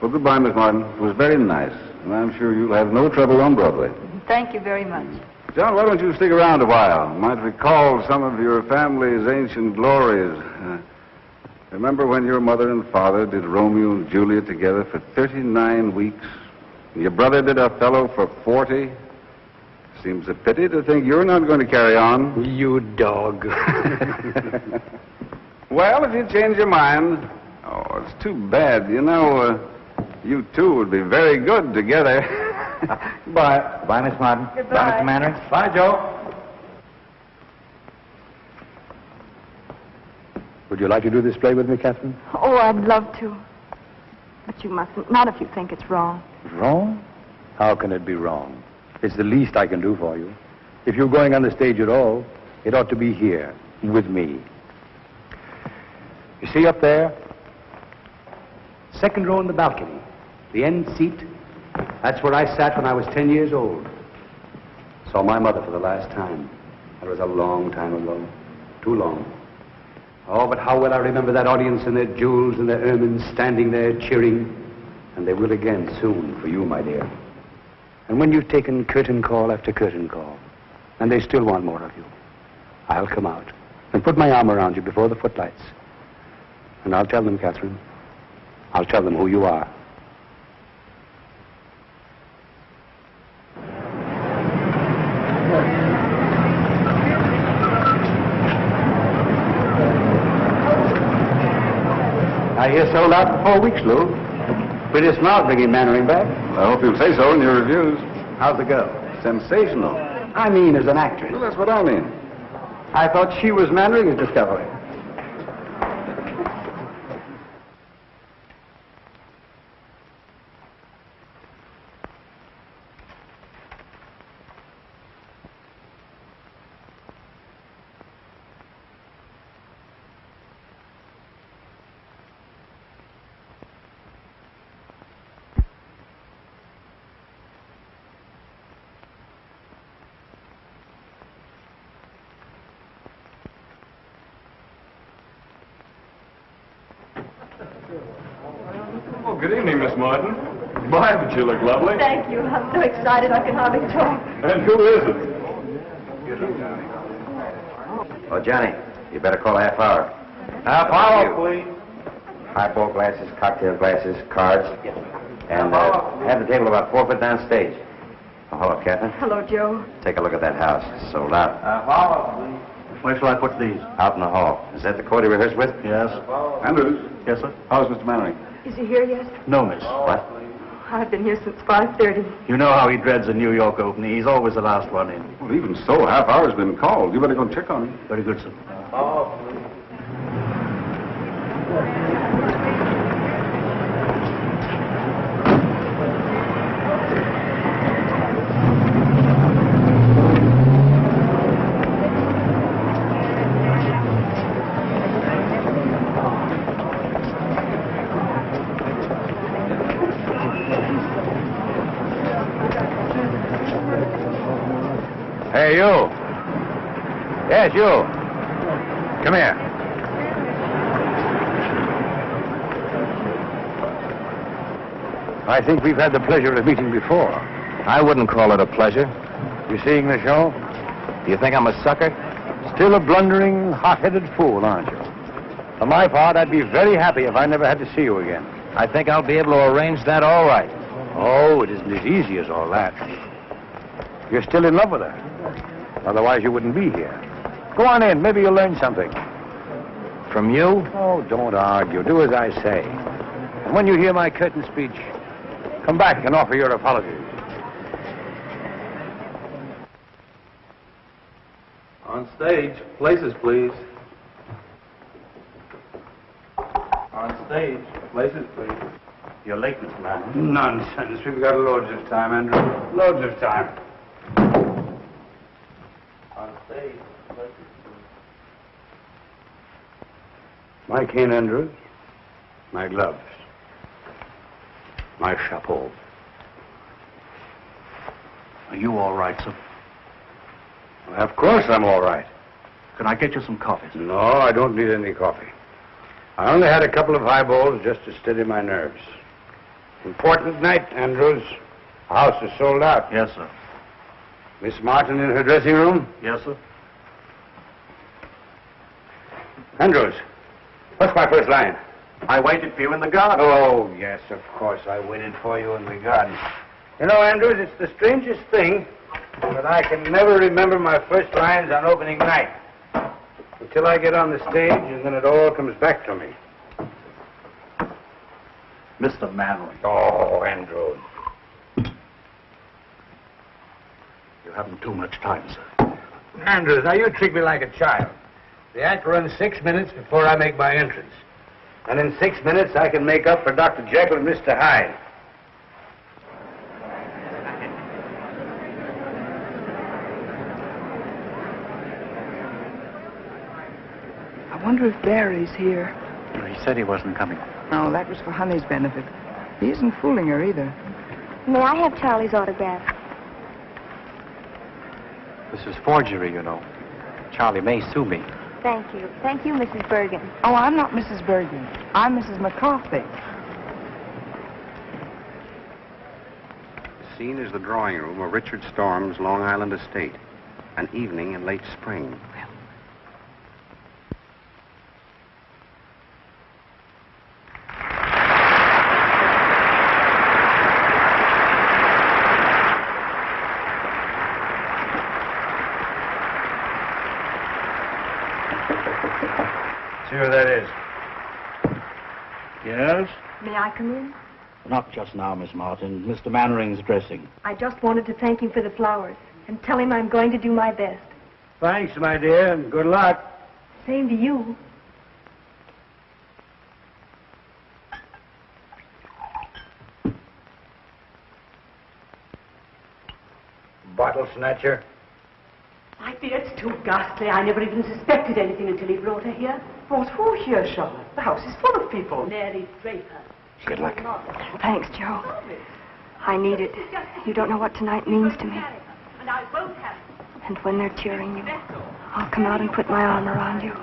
Well, goodbye, Miss Martin. It was very nice, and I'm sure you'll have no trouble on Broadway. Thank you very much. John, why don't you stick around a while? Might recall some of your family's ancient glories. Remember when your mother and father did Romeo and Juliet together for 39 weeks? Your brother did a fellow for 40. Seems a pity to think you're not going to carry on. You dog. Well, if you change your mind... Oh, it's too bad. You know, you two would be very good together. Bye. Bye, Miss Martin. Goodbye. Bye, Mr. Mannering. Bye, Joe. Would you like to do this play with me, Katherine? Oh, I'd love to. But you mustn't. Not if you think it's wrong. Wrong? How can it be wrong? It's the least I can do for you. If you're going on the stage at all, it ought to be here, with me. You see up there? Second row in the balcony. The end seat. That's where I sat when I was 10 years old. Saw my mother for the last time. That was a long time ago. Too long. Oh, but how well I remember that audience and their jewels and their ermines standing there cheering. And they will again soon for you, my dear. And when you've taken curtain call after curtain call, and they still want more of you, I'll come out and put my arm around you before the footlights. And I'll tell them, Katherine, I'll tell them who you are. I hear sold out for 4 weeks, Lou. Pretty smart bringing Mannering back. I hope you'll say so in your reviews. How's the girl? Sensational. I mean as an actress. Well, that's what I mean. I thought she was Mannering's discovery. Oh, good evening, Miss Martin. My, but you look lovely. Thank you. I'm so excited I can hardly talk. And who is it? Oh, Johnny, you better call a half hour. Half hour, please. Highball glasses, cocktail glasses, cards. And have the table about 4 foot down stage. Oh, hello, Katherine. Hello, Joe. Take a look at that house. It's sold out. Half hour, please. Where shall I put these? Out in the hall. Is that the court he rehearsed with? Yes. Andrews. Yes, sir? How's Mr. Mannering? Is he here yet? No, miss. What? I've been here since 5:30. You know how he dreads a New York opening. He's always the last one in. Well, even so, half hour's been called. You better go check on him. Very good, sir. Hey, you. Yes, you. Come here. I think we've had the pleasure of meeting before. I wouldn't call it a pleasure. You seeing the show? Do you think I'm a sucker? Still a blundering, hot-headed fool, aren't you? For my part, I'd be very happy if I never had to see you again. I think I'll be able to arrange that all right. Oh, it isn't as easy as all that. You're still in love with her. Otherwise, you wouldn't be here. Go on in. Maybe you'll learn something. From you? Oh, don't argue. Do as I say. And when you hear my curtain speech, come back and offer your apologies. On stage. Places, please. On stage. Places, please. You're late, Mr. Manning. Nonsense. We've got loads of time, Andrew. Loads of time. On stage. Places, please. My cane, Andrews. My gloves. My chapeau. Are you all right, sir? Well, of course I'm all right. Can I get you some coffee, sir? No, I don't need any coffee. I only had a couple of highballs just to steady my nerves. Important night, Andrews. The house is sold out. Yes, sir. Miss Martin in her dressing room? Yes, sir. Andrews, what's my first line? I waited for you in the garden. Oh, yes, of course. I waited for you in the garden. You know, Andrews, it's the strangest thing, but I can never remember my first lines on opening night. Until I get on the stage, and then it all comes back to me. Mr. Mannering. Oh, Andrews. You haven't too much time, sir. Andrews, now you treat me like a child. The act runs 6 minutes before I make my entrance. And in 6 minutes, I can make up for Dr. Jekyll and Mr. Hyde. I wonder if Barry's here. He said he wasn't coming. No, that was for Honey's benefit. He isn't fooling her either. May I have Charlie's autograph? This is forgery, you know. Charlie may sue me. Thank you. Thank you, Mrs. Bergen. Oh, I'm not Mrs. Bergen. I'm Mrs. McCarthy. The scene is the drawing room of Richard Storm's Long Island estate. An evening in late spring. See who that is. Yes? May I come in? Not just now, Miss Martin. Mr. Mannering's dressing. I just wanted to thank him for the flowers and tell him I'm going to do my best. Thanks, my dear, and good luck. Same to you. Bottle snatcher. My dear, it's too ghastly. I never even suspected anything until he brought her here. Brought who here, Charlotte? The house is full of people. Mary Draper. Good luck. Thanks, Joe. I need it. You don't know what tonight means to me. And I won't have And when they're cheering you, I'll come out and put my arm around you.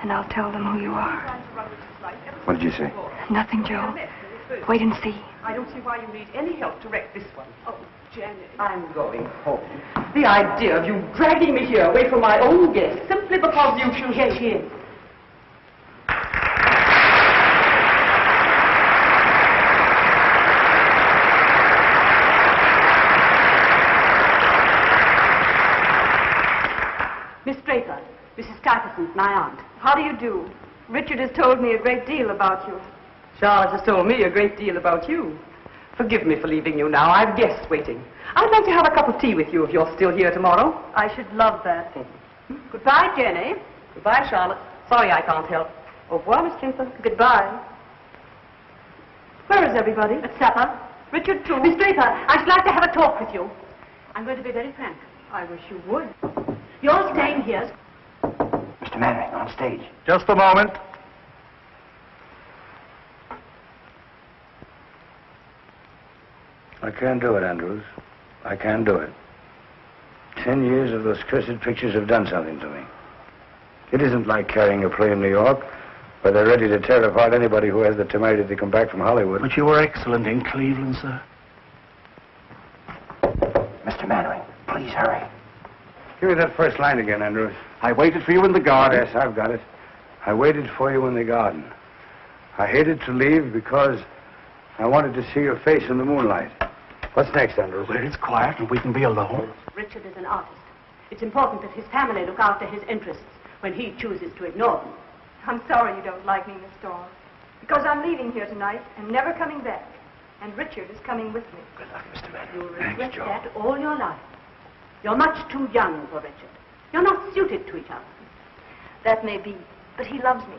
And I'll tell them who you are. What did you say? Nothing, Joe. Wait and see. I don't see why you need any help to wreck this one. Oh, Janet. I'm going home. The idea of you dragging me here away from my own guests simply because you should get in. Miss Draper, Mrs. Katherine, my aunt. How do you do? Richard has told me a great deal about you. Charlotte has told me a great deal about you. Forgive me for leaving you now. I've guests waiting. I'd like to have a cup of tea with you if you're still here tomorrow. I should love that. Goodbye, Jenny. Goodbye, Charlotte. Sorry I can't help. Au revoir, Miss Clinton. Goodbye. Where is everybody? At supper. Richard, too. Miss Draper, I should like to have a talk with you. I'm going to be very frank. I wish you would. You're staying here. Mr. Mannering, on stage. Just a moment. I can't do it, Andrews. I can't do it. 10 years of those cursed pictures have done something to me. It isn't like carrying a play in New York, where they're ready to tear apart anybody who has the temerity to come back from Hollywood. But you were excellent in Cleveland, sir. Mr. Mannering, please hurry. Give me that first line again, Andrews. I waited for you in the garden. Yes, I've got it. I waited for you in the garden. I hated to leave because I wanted to see your face in the moonlight. What's next, Andrews? Where it's quiet and we can be alone. Richard is an artist. It's important that his family look after his interests when he chooses to ignore them. I'm sorry you don't like me, Miss Storm. Because I'm leaving here tonight and never coming back. And Richard is coming with me. Good luck, Mr. Mannering. You'll regret that all your life. You're much too young for Richard. You're not suited to each other. That may be, but he loves me.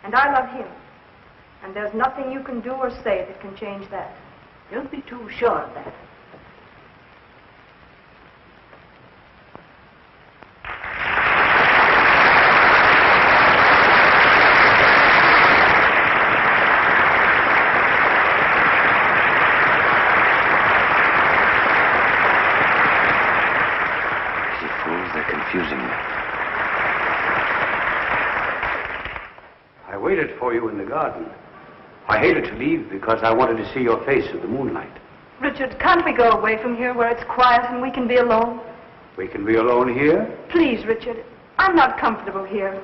And I love him. And there's nothing you can do or say that can change that. Don't be too sure of that. Confusing me. I waited for you in the garden. I hated to leave because I wanted to see your face in the moonlight. Richard, can't we go away from here where it's quiet and we can be alone? We can be alone here? Please, Richard. I'm not comfortable here.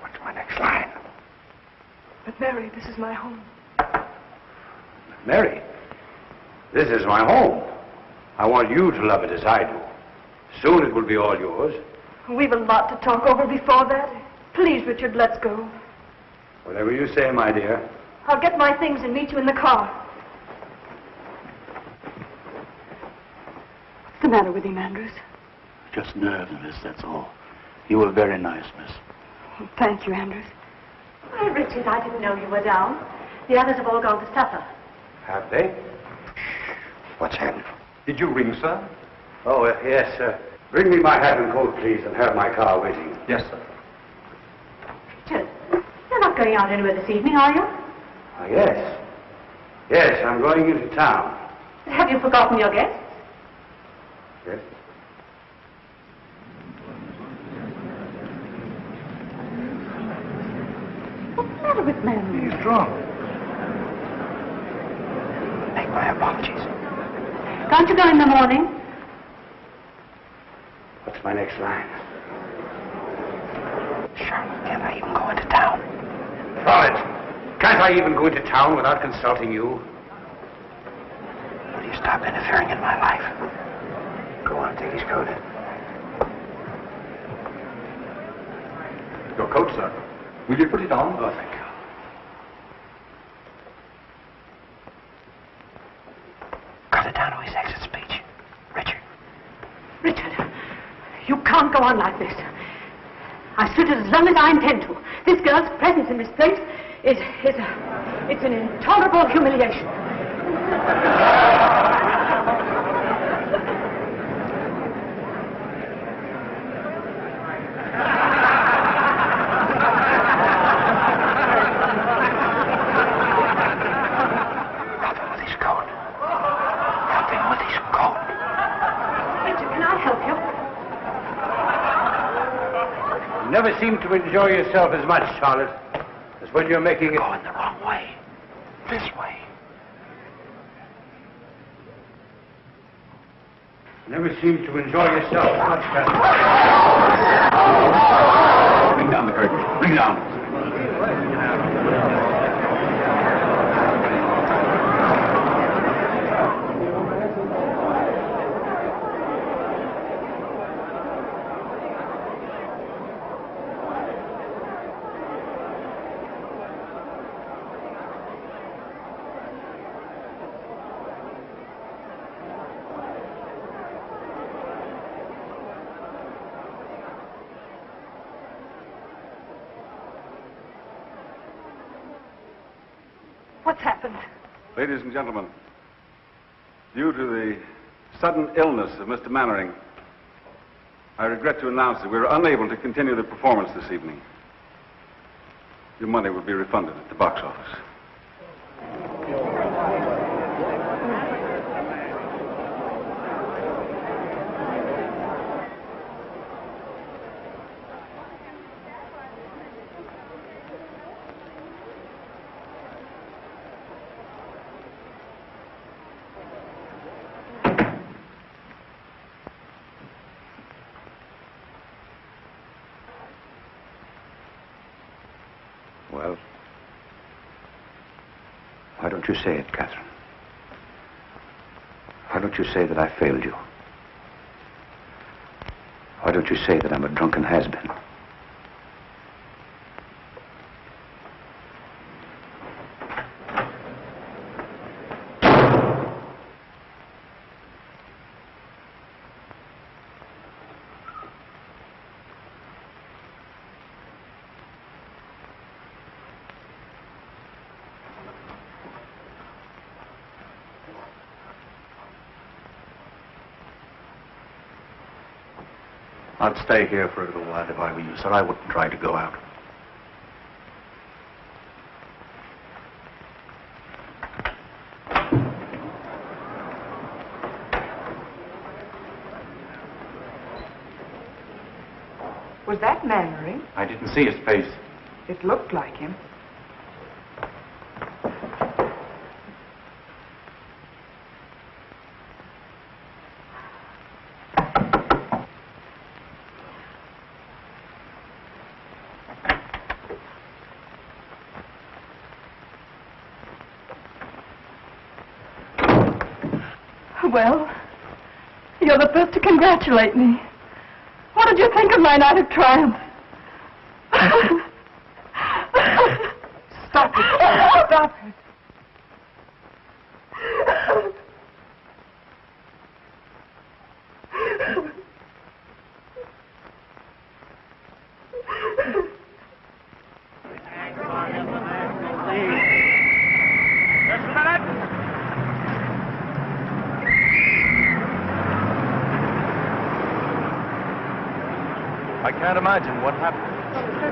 What's my next line? But, Mary, this is my home. Mary, this is my home. I want you to love it as I do. Soon it will be all yours. We've a lot to talk over before that. Please, Richard, let's go. Whatever you say, my dear. I'll get my things and meet you in the car. What's the matter with him, Andrews? Just nerves, miss, that's all. You were very nice, miss. Well, thank you, Andrews. Why, Richard, I didn't know you were down. The others have all gone to supper. Have they? What's happened? Did you ring, sir? Oh, yes, sir. Bring me my hat and coat, please, and have my car waiting. Yes, sir. Richard, you're not going out anywhere this evening, are you? Yes. Yes, I'm going into town. Have you forgotten your guests? Yes? What's the matter with men? He's drunk. Make my apologies. Can't you go in the morning? What's my next line? Charlotte, can't I even go into town? Charlotte, can't I even go into town without consulting you? Will you stop interfering in my life? Go on, take his coat. Your coat, sir. Will you put it on? Oh, thank you. Cut it down to his exit speech. Richard. Richard, you can't go on like this. I stood it as long as I intend to. This girl's presence in this place it's an intolerable humiliation. Nothing with his coat. Nothing with his coat. Richard, can I help you? You never seem to enjoy yourself as much, Charlotte, as when you're making it... Going the wrong way. This way. You never seem to enjoy yourself as much, Katherine. Bring down the curtain. Bring down. What's happened? Ladies and gentlemen, due to the sudden illness of Mr. Mannering, I regret to announce that we are unable to continue the performance this evening. Your money will be refunded at the box office. Well, why don't you say it, Katherine? Why don't you say that I failed you? Why don't you say that I'm a drunken has-been? I'd stay here for a little while if I were you, sir. I wouldn't try to go out. Was that Mannering? I didn't see his face. It looked like him. Well, you're the first to congratulate me. What did you think of my night of triumph? Stop it. Stop it. I can't imagine what happened.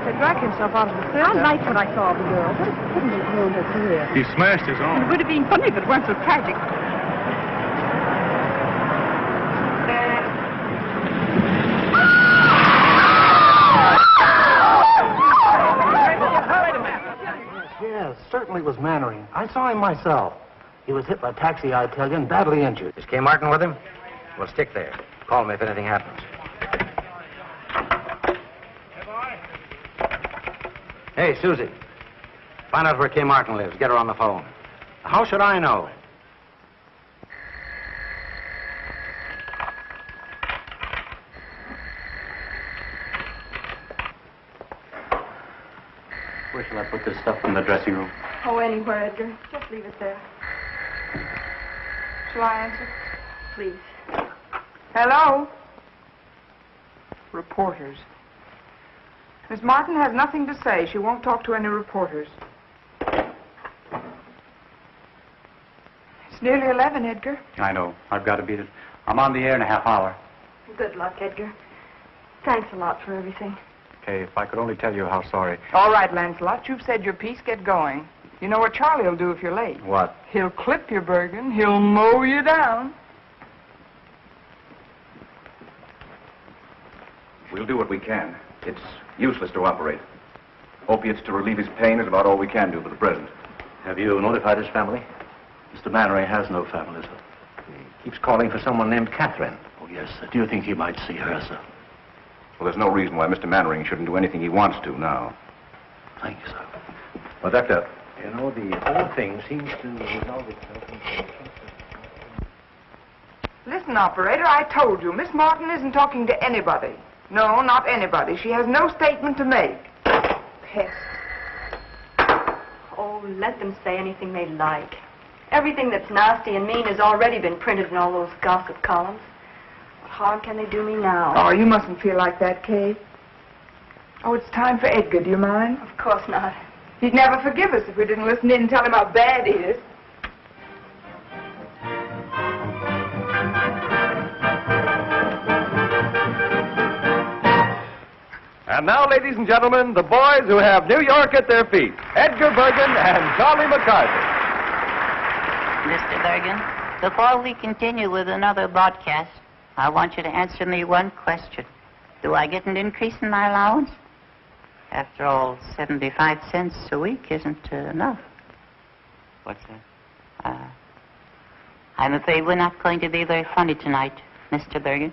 They dragged himself out of the theater. I liked what I saw of the girl. What a pity they ruined her career. He smashed his It arm. would have been funny if it weren't so tragic. Yes, certainly was Mannering. I saw him myself. He was hit by a taxi, I tell you, and badly injured. Is Kay Martin with him? Well, stick there. Call me if anything happens. Hey, Susie. Find out where Kay Martin lives. Get her on the phone. How should I know? Where shall I put this stuff in the dressing room? Oh, anywhere, Edgar. Just leave it there. Shall I answer? Please. Hello? Reporters. Miss Martin has nothing to say. She won't talk to any reporters. It's nearly 11, Edgar. I know. I've got to beat it. I'm on the air in a half hour. Good luck, Edgar. Thanks a lot for everything. Okay, if I could only tell you how sorry. All right, Lancelot. You've said your piece. Get going. You know what Charlie will do if you're late. What? He'll clip you, Bergen. He'll mow you down. We'll do what we can. It's useless to operate. Opiates to relieve his pain is about all we can do for the present. Have you notified his family? Mr. Mannering has no family, sir. He keeps calling for someone named Katherine. Oh, yes, sir. Do you think he might see her, sir? Well, there's no reason why Mr. Mannering shouldn't do anything he wants to now. Thank you, sir. Well, Doctor, You know, the whole thing seems to resolve itself into... Listen, operator, I told you, Miss Martin isn't talking to anybody. No, not anybody. She has no statement to make. Pest. Oh, let them say anything they like. Everything that's nasty and mean has already been printed in all those gossip columns. What harm can they do me now? Oh, you mustn't feel like that, Kay. Oh, it's time for Edgar. Do you mind? Of course not. He'd never forgive us if we didn't listen in and tell him how bad he is. And now, ladies and gentlemen, the boys who have New York at their feet, Edgar Bergen and Charlie McCarthy. Mr. Bergen, before we continue with another broadcast, I want you to answer me one question. Do I get an increase in my allowance? After all, 75 cents a week isn't enough. What's that? I'm afraid we're not going to be very funny tonight, Mr. Bergen.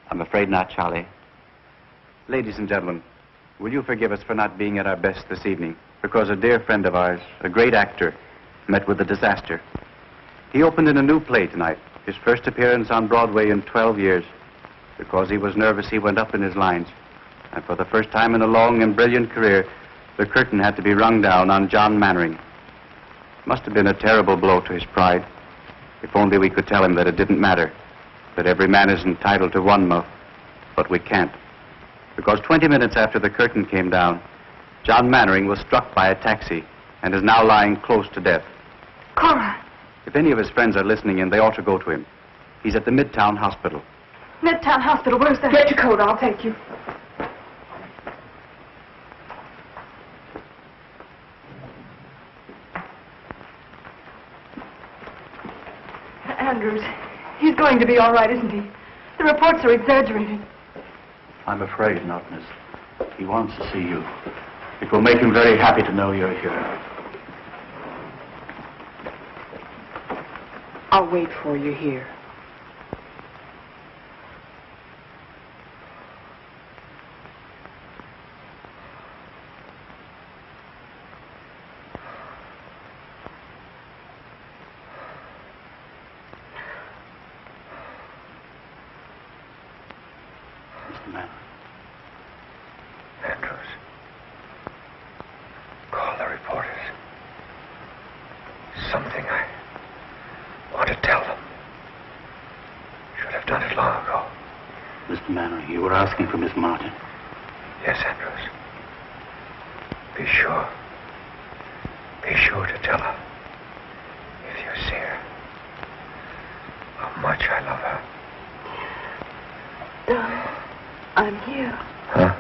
I'm afraid not, Charlie. Ladies and gentlemen, will you forgive us for not being at our best this evening? Because a dear friend of ours, a great actor, met with a disaster. He opened in a new play tonight, his first appearance on Broadway in 12 years. Because he was nervous, he went up in his lines. And for the first time in a long and brilliant career, the curtain had to be rung down on John Mannering. Must have been a terrible blow to his pride. If only we could tell him that it didn't matter, that every man is entitled to one mouth, but we can't. Because 20 minutes after the curtain came down, John Mannering was struck by a taxi and is now lying close to death. Cora! If any of his friends are listening in, they ought to go to him. He's at the Midtown Hospital. Midtown Hospital, where's that? Get your coat, I'll take you. Andrews, he's going to be all right, isn't he? The reports are exaggerating. I'm afraid not, miss. He wants to see you. It will make him very happy to know you're here. I'll wait for you here. Mannering. Andrews, call the reporters. Something I want to tell them. Should have done it long ago. Mr. Mannering, you were asking for Miss Martin. Yes, Andrews. Be sure. Be sure to tell her, if you see her, how much I love her. Darling, I'm here. Huh?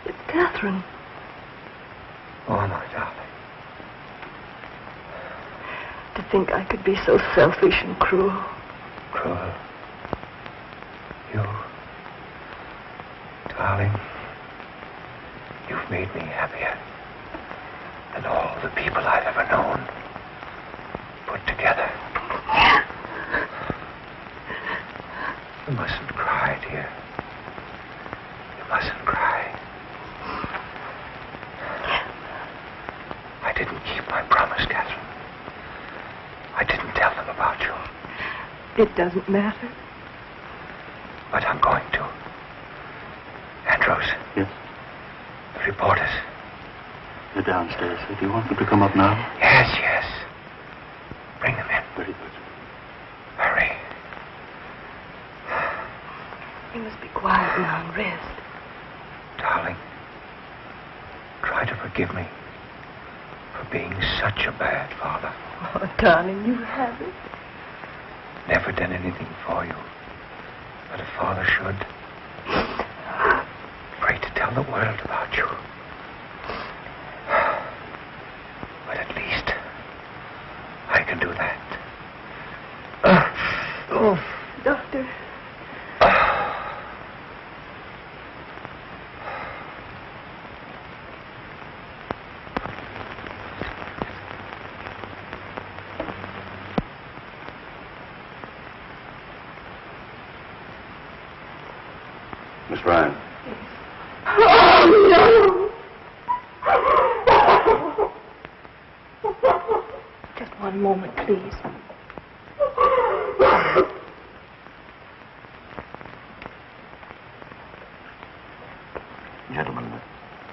It's Katherine. Oh, my darling. To think I could be so selfish and cruel. Cruel. You, darling, you've made me happier than all the people I've ever known put together. You mustn't cry, dear. You mustn't cry. I didn't keep my promise, Katherine. I didn't tell them about you. It doesn't matter. But I'm going to. Andrews. Yes? The reporters. They're downstairs. Do you want them to come up now? Yes, yes. Bring them in. Very good. Hurry. You must be quiet now and rest. Darling, try to forgive me for being such a bad father. Oh, darling, you haven't. Never done anything for you that a father should. Afraid to tell the world about you. But at least I can do that. Doctor. Miss Ryan. Oh, no! Just one moment, please. Gentlemen,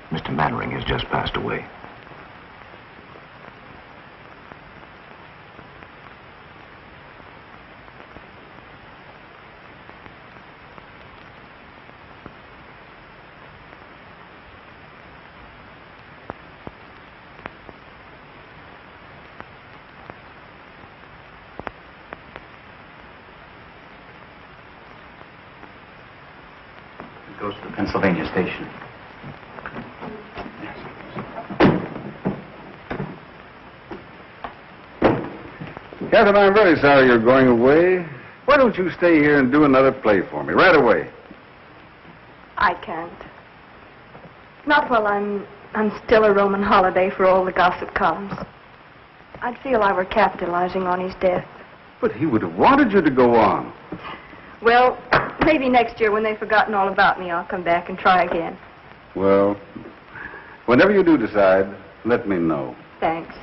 Mr. Mannering has just passed away. It goes to the Pennsylvania station. Katherine, I'm very sorry you're going away. Why don't you stay here and do another play for me right away? I can't. Not while I'm still a Roman holiday for all the gossip columns. I'd feel I were capitalizing on his death. But he would have wanted you to go on. Well, maybe next year when they've forgotten all about me, I'll come back and try again. Well, whenever you do decide, let me know. Thanks.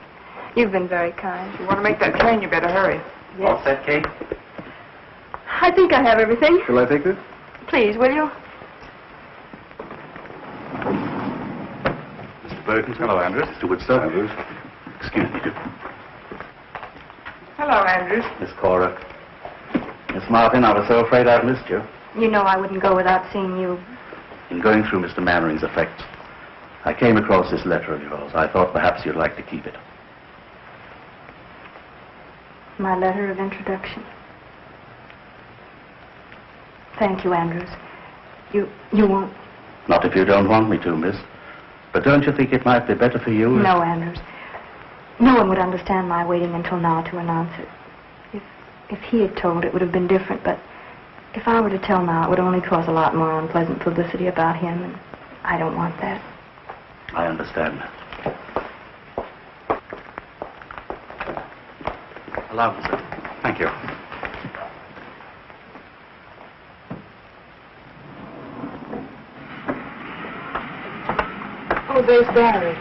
You've been very kind. If you want to make that train, you better hurry. Yes. All set, Kate? I think I have everything. Shall I take this? Please, will you? Mr. Bergen. Hello, Andrews. Mr. Woodstock. Andrews. Excuse me. Hello, Andrews. Miss Cora. Miss Martin, I was so afraid I'd missed you. You know I wouldn't go without seeing you. In going through Mr. Mannering's effects, I came across this letter of yours. I thought perhaps you'd like to keep it. My letter of introduction. Thank you, Andrews. You won't... Not if you don't want me to, miss. But don't you think it might be better for you? No, Andrews. No one would understand my waiting until now to announce it. If he had told, it would have been different, but if I were to tell now, it would only cause a lot more unpleasant publicity about him, and I don't want that. I understand that. Allow me, sir. Thank you. Oh, there's Barry.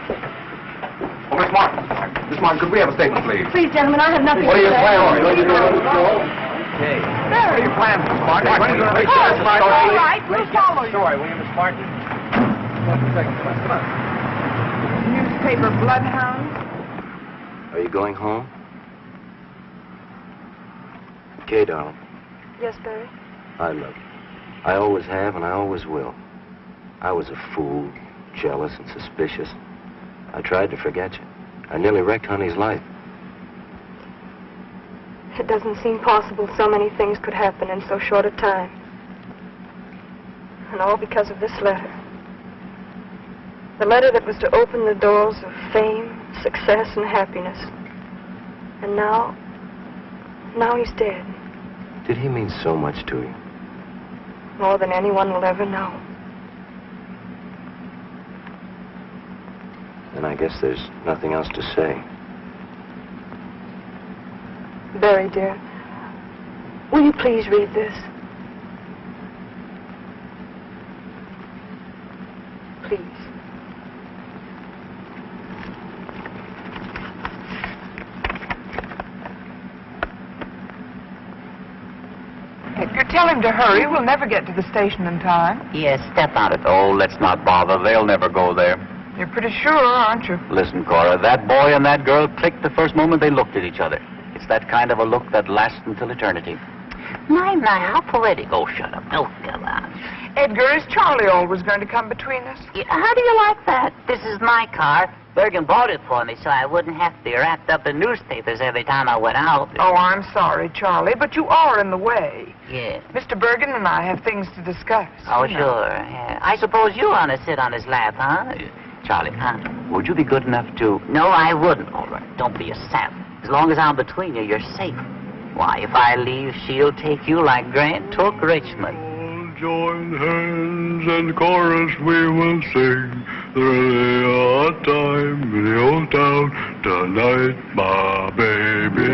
Oh, Miss Martin. Miss Martin, could we have a statement, please? Please, gentlemen, I have nothing What are to your say. plans? Okay. What are your plans, Miss Martin? When are you going to reach All right, we'll follow you. Story, will you, Miss Martin? Come on. Newspaper bloodhound. Are you going home? Okay, darling. Yes, Barry? I love you. I always have, and I always will. I was a fool, jealous and suspicious. I tried to forget you. I nearly wrecked Honey's life. It doesn't seem possible so many things could happen in so short a time. And all because of this letter. The letter that was to open the doors of fame, success, and happiness. And now he's dead. Did he mean so much to you? More than anyone will ever know. And I guess there's nothing else to say. Barry, dear, will you please read this? Please. Edgar, tell him to hurry. We'll never get to the station in time. Yes, step out of it. Oh, let's not bother. They'll never go there. You're pretty sure, aren't you? Listen, Cora, that boy and that girl clicked the first moment they looked at each other. It's that kind of a look that lasts until eternity. My, how poetic. Oh, shut up. Don't go on. Edgar, is Charlie always going to come between us? Yeah, how do you like that? This is my car. Bergen bought it for me so I wouldn't have to be wrapped up in newspapers every time I went out. Oh, I'm sorry, Charlie, but you are in the way. Yeah. Mr. Bergen and I have things to discuss. Oh, you know. sure. Yeah. I suppose you want to sit on his lap, huh? Charlie, would you be good enough to... No, I wouldn't. All right, don't be a sap. As long as I'm between you, you're safe. Why, if I leave, she'll take you like Grant took Richmond. Join hands and chorus we will sing. Really a time in the old town tonight, my baby.